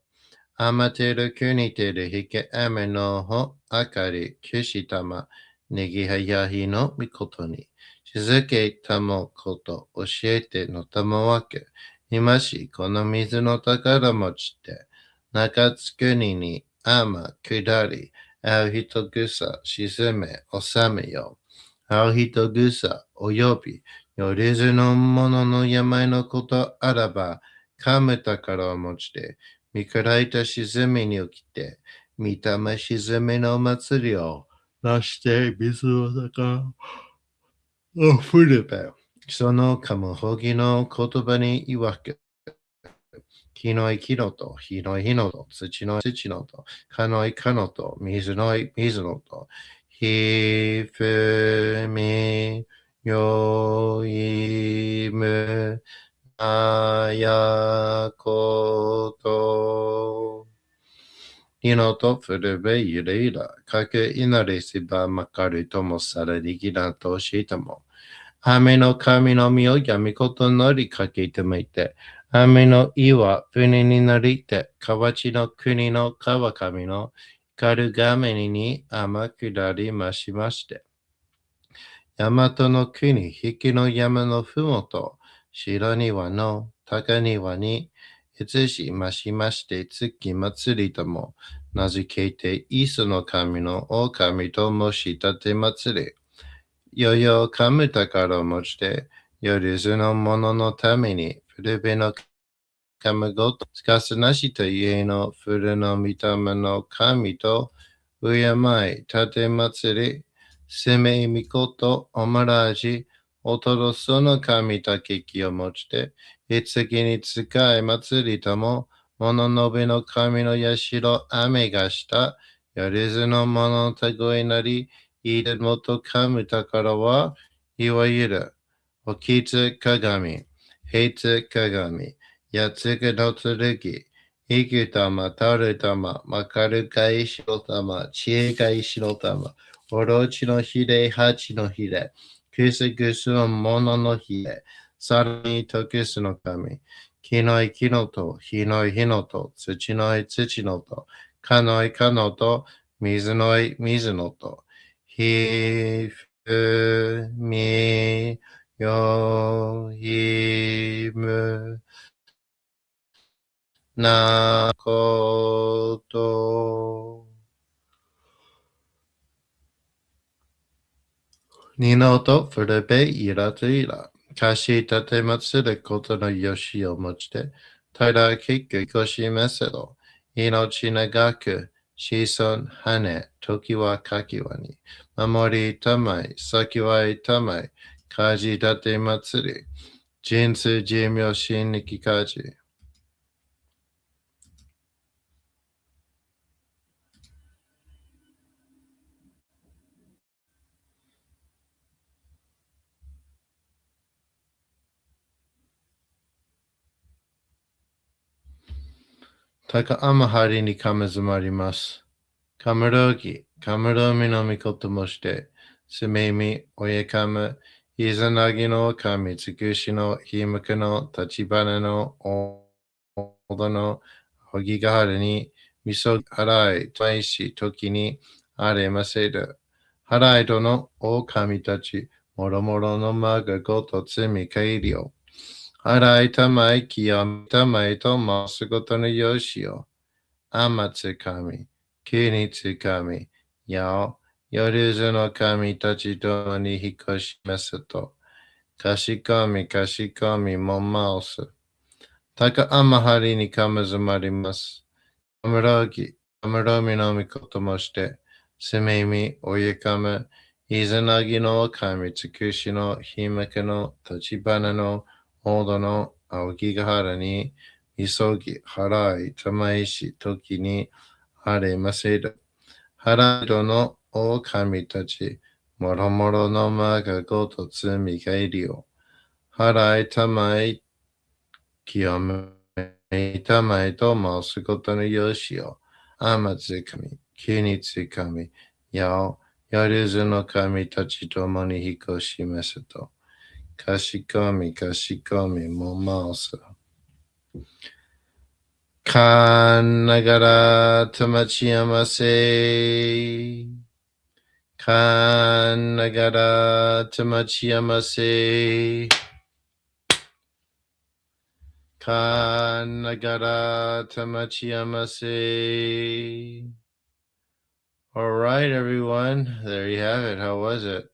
あまてる国てるひけあめのほあかりきしたまねぎはやひのみことにしずけたもこと教えてのたもわけ今しこの水の宝持ちて中津国にあまくだりあう人ぐさ沈め収めよあう人ぐさおよびよりずのものの病のことあらばかむ宝を持ちて見からいた沈みに起きて、見たま沈みの祭りをなして水の中を降るべ。そのかむほぎの言葉に言わく、木の木のと、火の火のと、土の土のと、かのかのと、水の水のと、ひふみよいむあやこと。Inoto furube yureira, kake inaresi ba makaru tomo sara rigina to shitamo. Ame no kami no miyo yamikoto nori kake itamaite. Ame no iwa fune ni narite, kawachi no kuni no kawakami no karugame ni ama kudari mashimashite. Yamato no kuni, hiki no yama no fumoto, shiro ni wa no, taka ni wa ni, いつしましまして月祭りとも名付けてイスの神の狼ともしたて祭り。よよかむ宝を持ちて、よりずの者のために古べの神ごとつかすなしと家の古の御霊の神と敬いたて祭り。せめみことおまらじ、おとろその神たけきを持ちて、いつきに使い祭りとも、もののべの神のやしろ雨がした、やりずのものたごいなり、いでもとかむ宝は、いわゆる、おきつ鏡、へつ鏡、やつくの剣、いくたま、たるたま、まかるかいしろたま、知恵かいしろたま、おろちのひれ、はちのひれ、くすくすのもののひれ、さらにとくすの神、木のい木のと、火のい火のと、土のい土のと、かのいかのと、水のい水のと、ひふみよいむなこと。二のと古べいらといら。かしたてまつることのよしをもちて、ただ結局こしめせろ。命長く、子孫羽、時はかきわに。守りたまい、先はいたまい、かじたてまつり。人数寿命心力かじ。高天張にかめずまります。カムロギ、カムロミのみこともして、すめみ、おえかむ、いざなぎの神、つくしの、ひむくの、立ち花の、おどの、ほぎがはるに、みそはらい、といし、ときに、あれませる。はらいとの、お神たち、もろもろのまがごとつみかいりよ。はらいたまい、きやみたまいと、ますことのよしよ。あまつかみ、きにつかみ、やお、夜ずの神たちとに引っ越しますと、かしこみかしこみもまおす。たかあまはりにかむずまります。かむろぎ、かむろみのみこともして、すめみ、おゆかむ、イザナギの神尽くしのひまけの立花の大戸の青木ヶ原に、急ぎ払い玉石時にあれませる。腹色の狼たち、もろもろのまがごとつみがいりよ。払い玉い清めたまいと申すことのよしよ。あまつかみ、きにつかみ、やお、やるずの神たちともに引こしますと。かしこみかしこみもまおす。かんながらたまちやませ。かんながらたまちやませ。かんながらたまちやませ。All right, everyone. There you have it. How was it?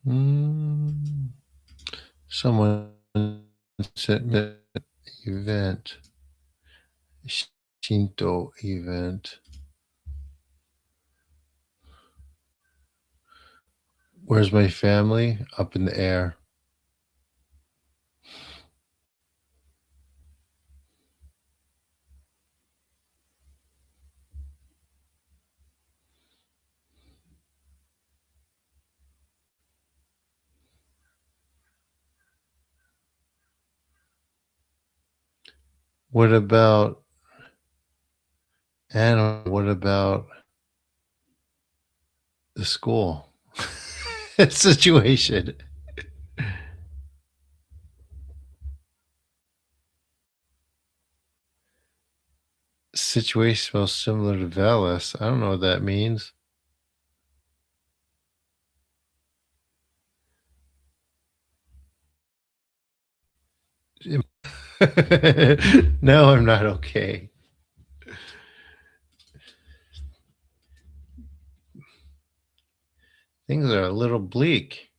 Mm, someone sent me an event, Shinto event. Where's my family? Up in the air. What about animal? What about the school situation. Situation smells similar to Velis. I don't know what that means. No, I'm not okay. Things are a little bleak.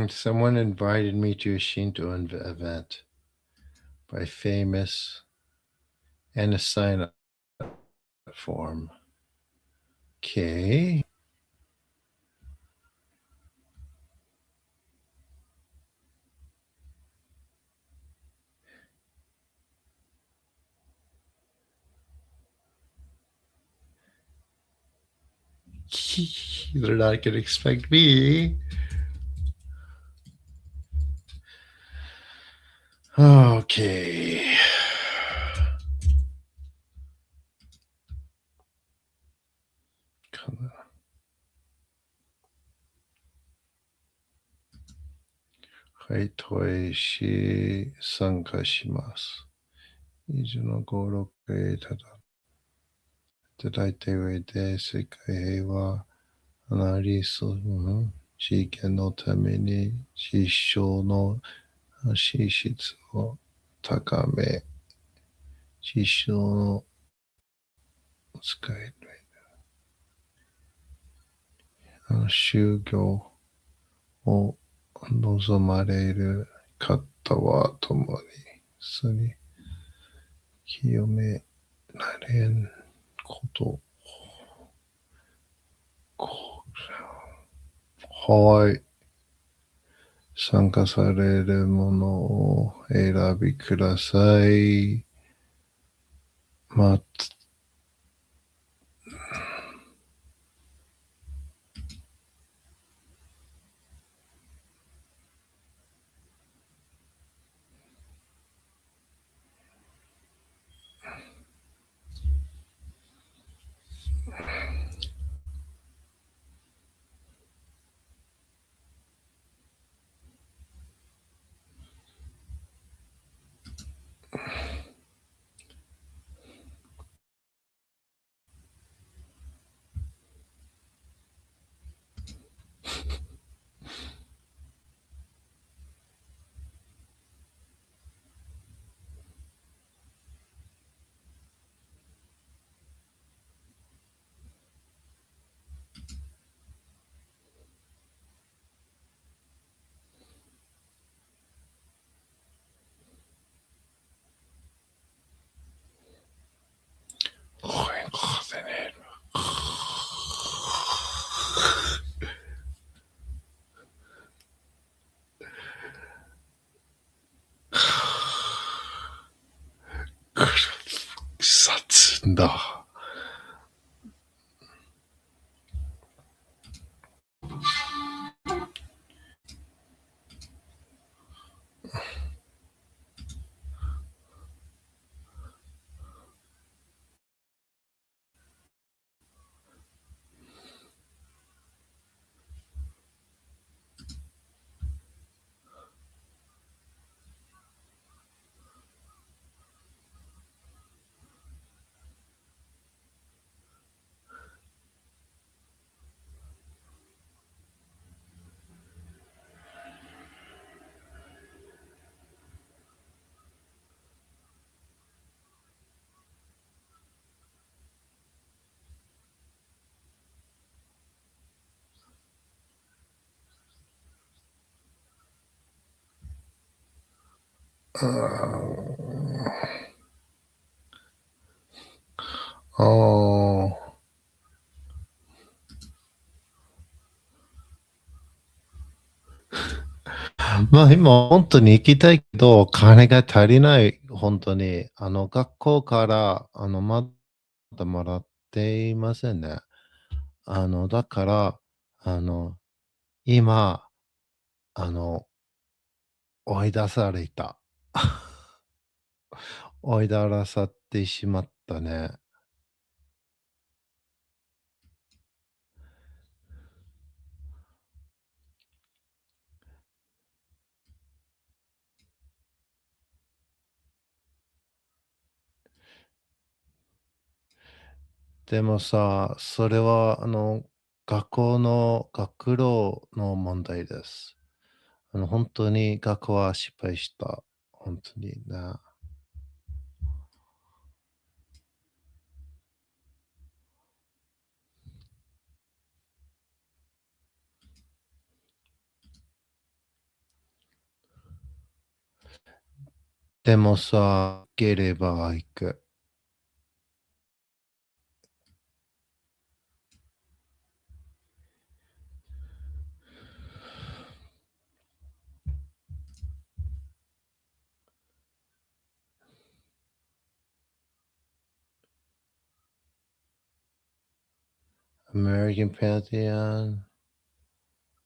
Someone invited me to a Shinto event by famous and a sign up form. Okay. They're not going to expect me. Okay. はい、投影し参加します。以上の登録へいただいた上で世界平和アナリスト事件のために実証の資質を高め、実証の使える就業を望まれる方は共にすに清められんことはい。参加されるものを選びください。ま殺だ。おまあ今本当に行きたいけど、金が足りない、本当に。学校から、まだもらっていませんね。だから、あの、今、あの、追い出された。追い出されてしまったね。でもさ、それは、学校の学労の問題です。本当に学校は失敗した。本当にね。でもさ、行ければ行く。American Pantheon.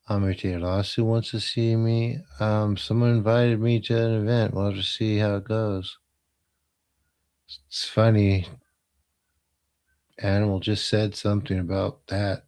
Amaterasu wants to see me. Someone invited me to an event. We'll just see how it goes. It's funny. Animal just said something about that.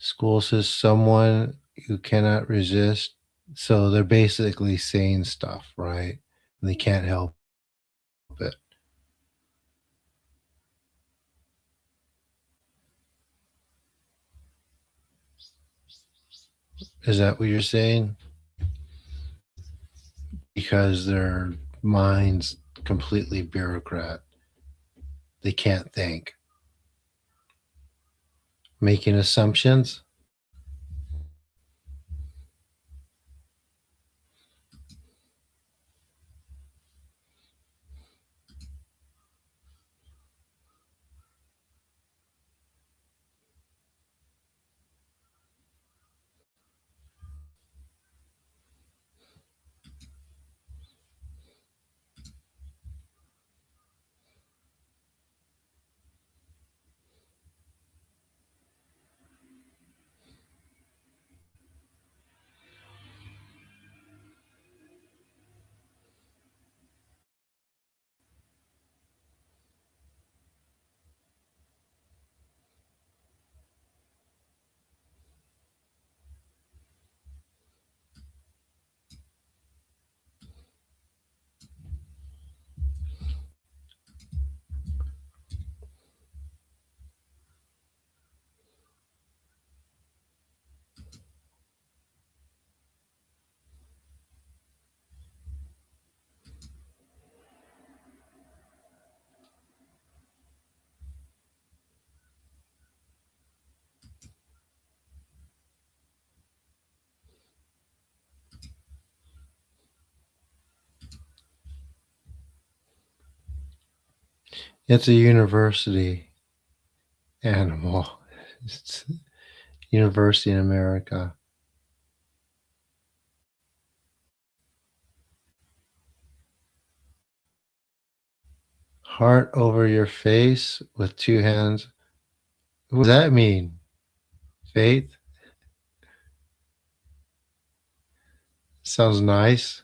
School says someone you cannot resist. So they're basically saying stuff, right? They can't help it. Is that what you're saying? Because their minds completely bureaucrat. They can't think. Making assumptions. It's a university animal. It's university in America. Heart over your face with two hands. What does that mean? Faith? Sounds nice.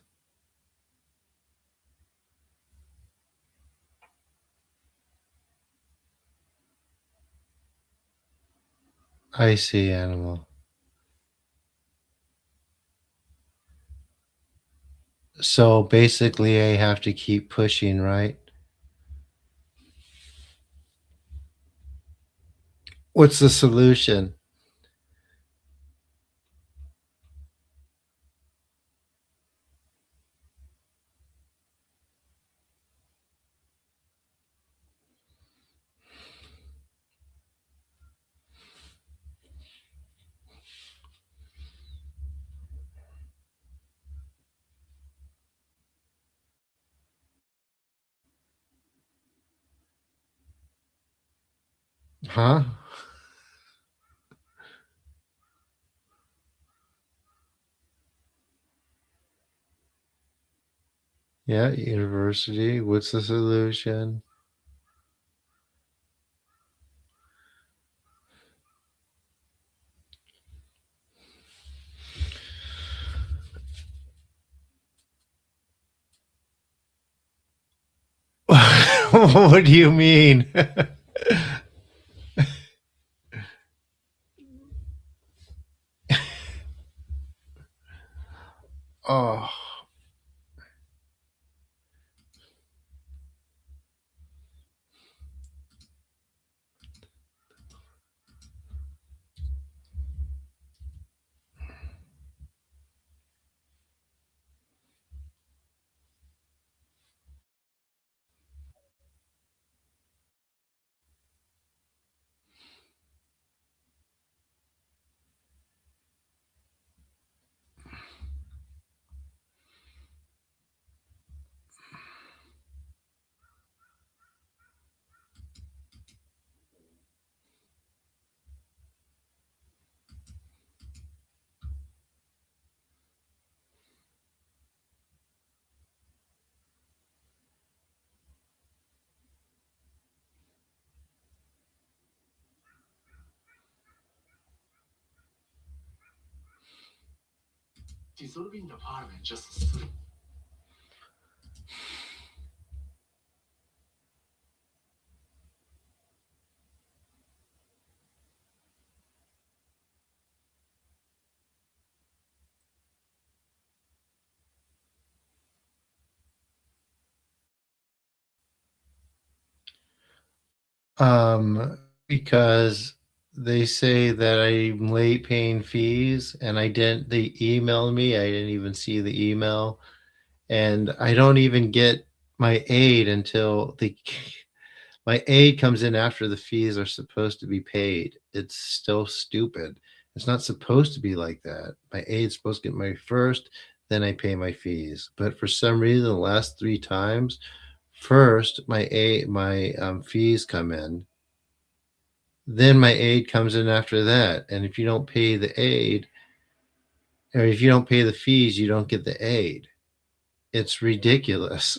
I see, animal. So basically, I have to keep pushing, right? What's the solution? Huh? Yeah, university. What's the solution? What do you mean? Oh. Because they say that I'm late paying fees and I didn't, they emailed me. I didn't even see the email. And I don't even get my aid until my aid comes in after the fees are supposed to be paid. It's still stupid. It's not supposed to be like that. My aid's supposed to get my first, then I pay my fees. But for some reason, the last three times, first my fees come in, then my aid comes in after that. And if you don't pay the aid, or if you don't pay the fees, you don't get the aid. It's ridiculous.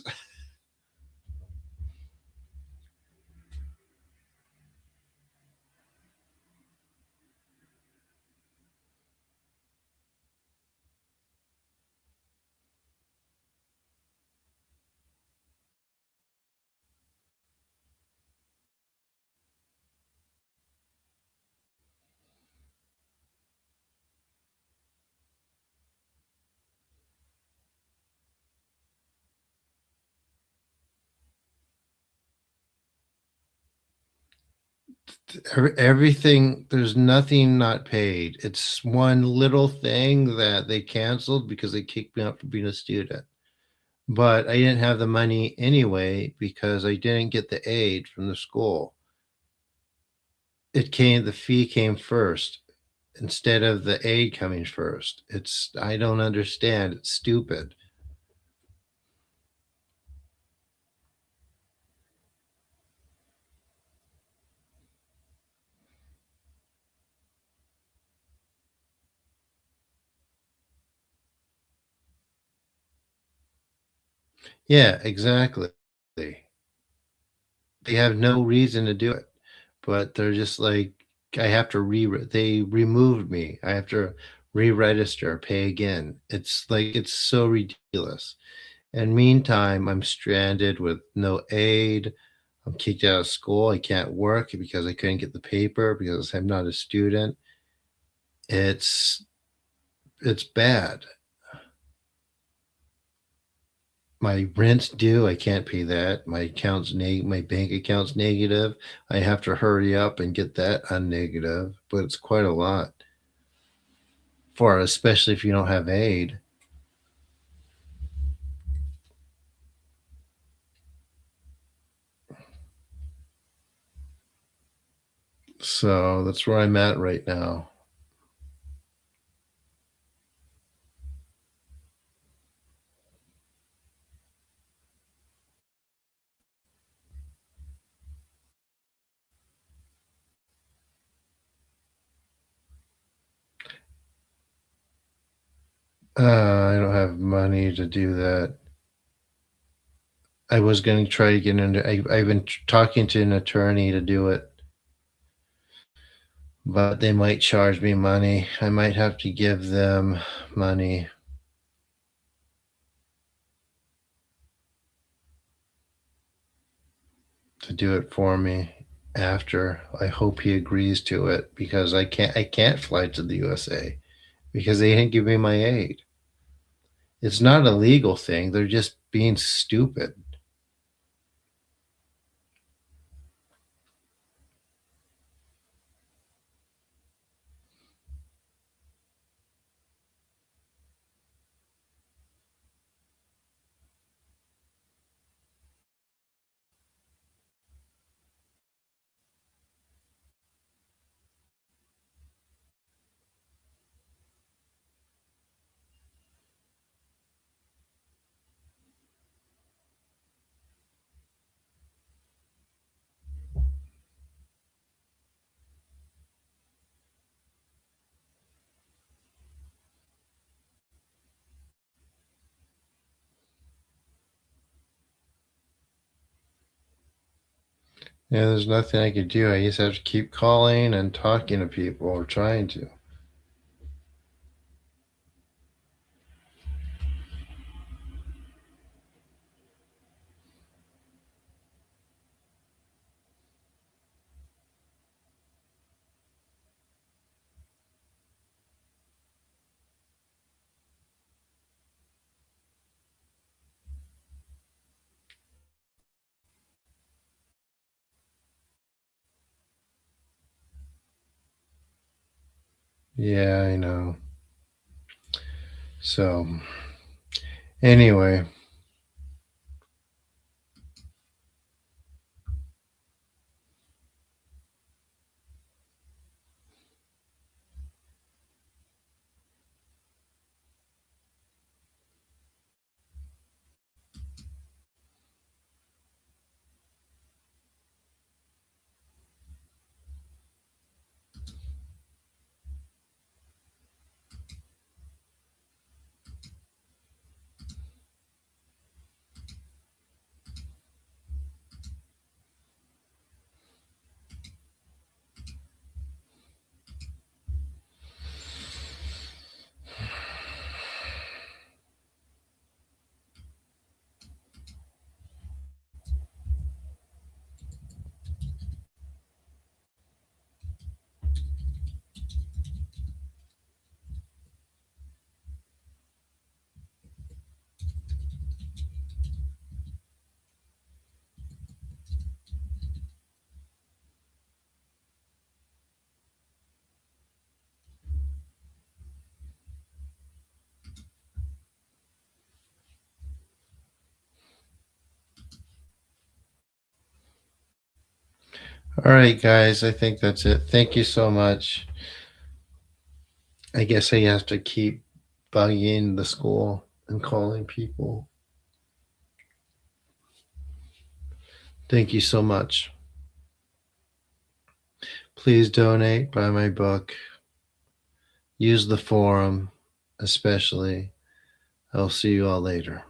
Everything, there's nothing not paid. It's one little thing that they canceled because they kicked me out for being a student. But I didn't have the money anyway because I didn't get the aid from the school. The fee came first instead of the aid coming first. I don't understand. It's stupid. Yeah, exactly. They have no reason to do it, but they're just like, I have to they removed me. I have to re-register, pay again. It's like, it's so ridiculous. And meantime, I'm stranded with no aid. I'm kicked out of school. I can't work because I couldn't get the paper because I'm not a student. It's it's bad. My rent's due. I can't pay that. My bank account's negative. I have to hurry up and get that unnegative, but it's quite a lot for especially if you don't have aid. So that's where I'm at right now. I don't have money to do that. I was going to try to get into. I've been talking to an attorney to do it, but they might charge me money. I might have to give them money to do it for me after. I hope he agrees to it because I can't fly to the USA because they didn't give me my aid. It's not a legal thing. They're just being stupid. Yeah, there's nothing I could do. I just have to keep calling and talking to people or trying to. Yeah, I know. So, anyway, all right, guys, I think that's it. Thank you so much. I guess I have to keep bugging the school and calling people. Thank you so much. Please donate, buy my book, use the forum, especially. I'll see you all later.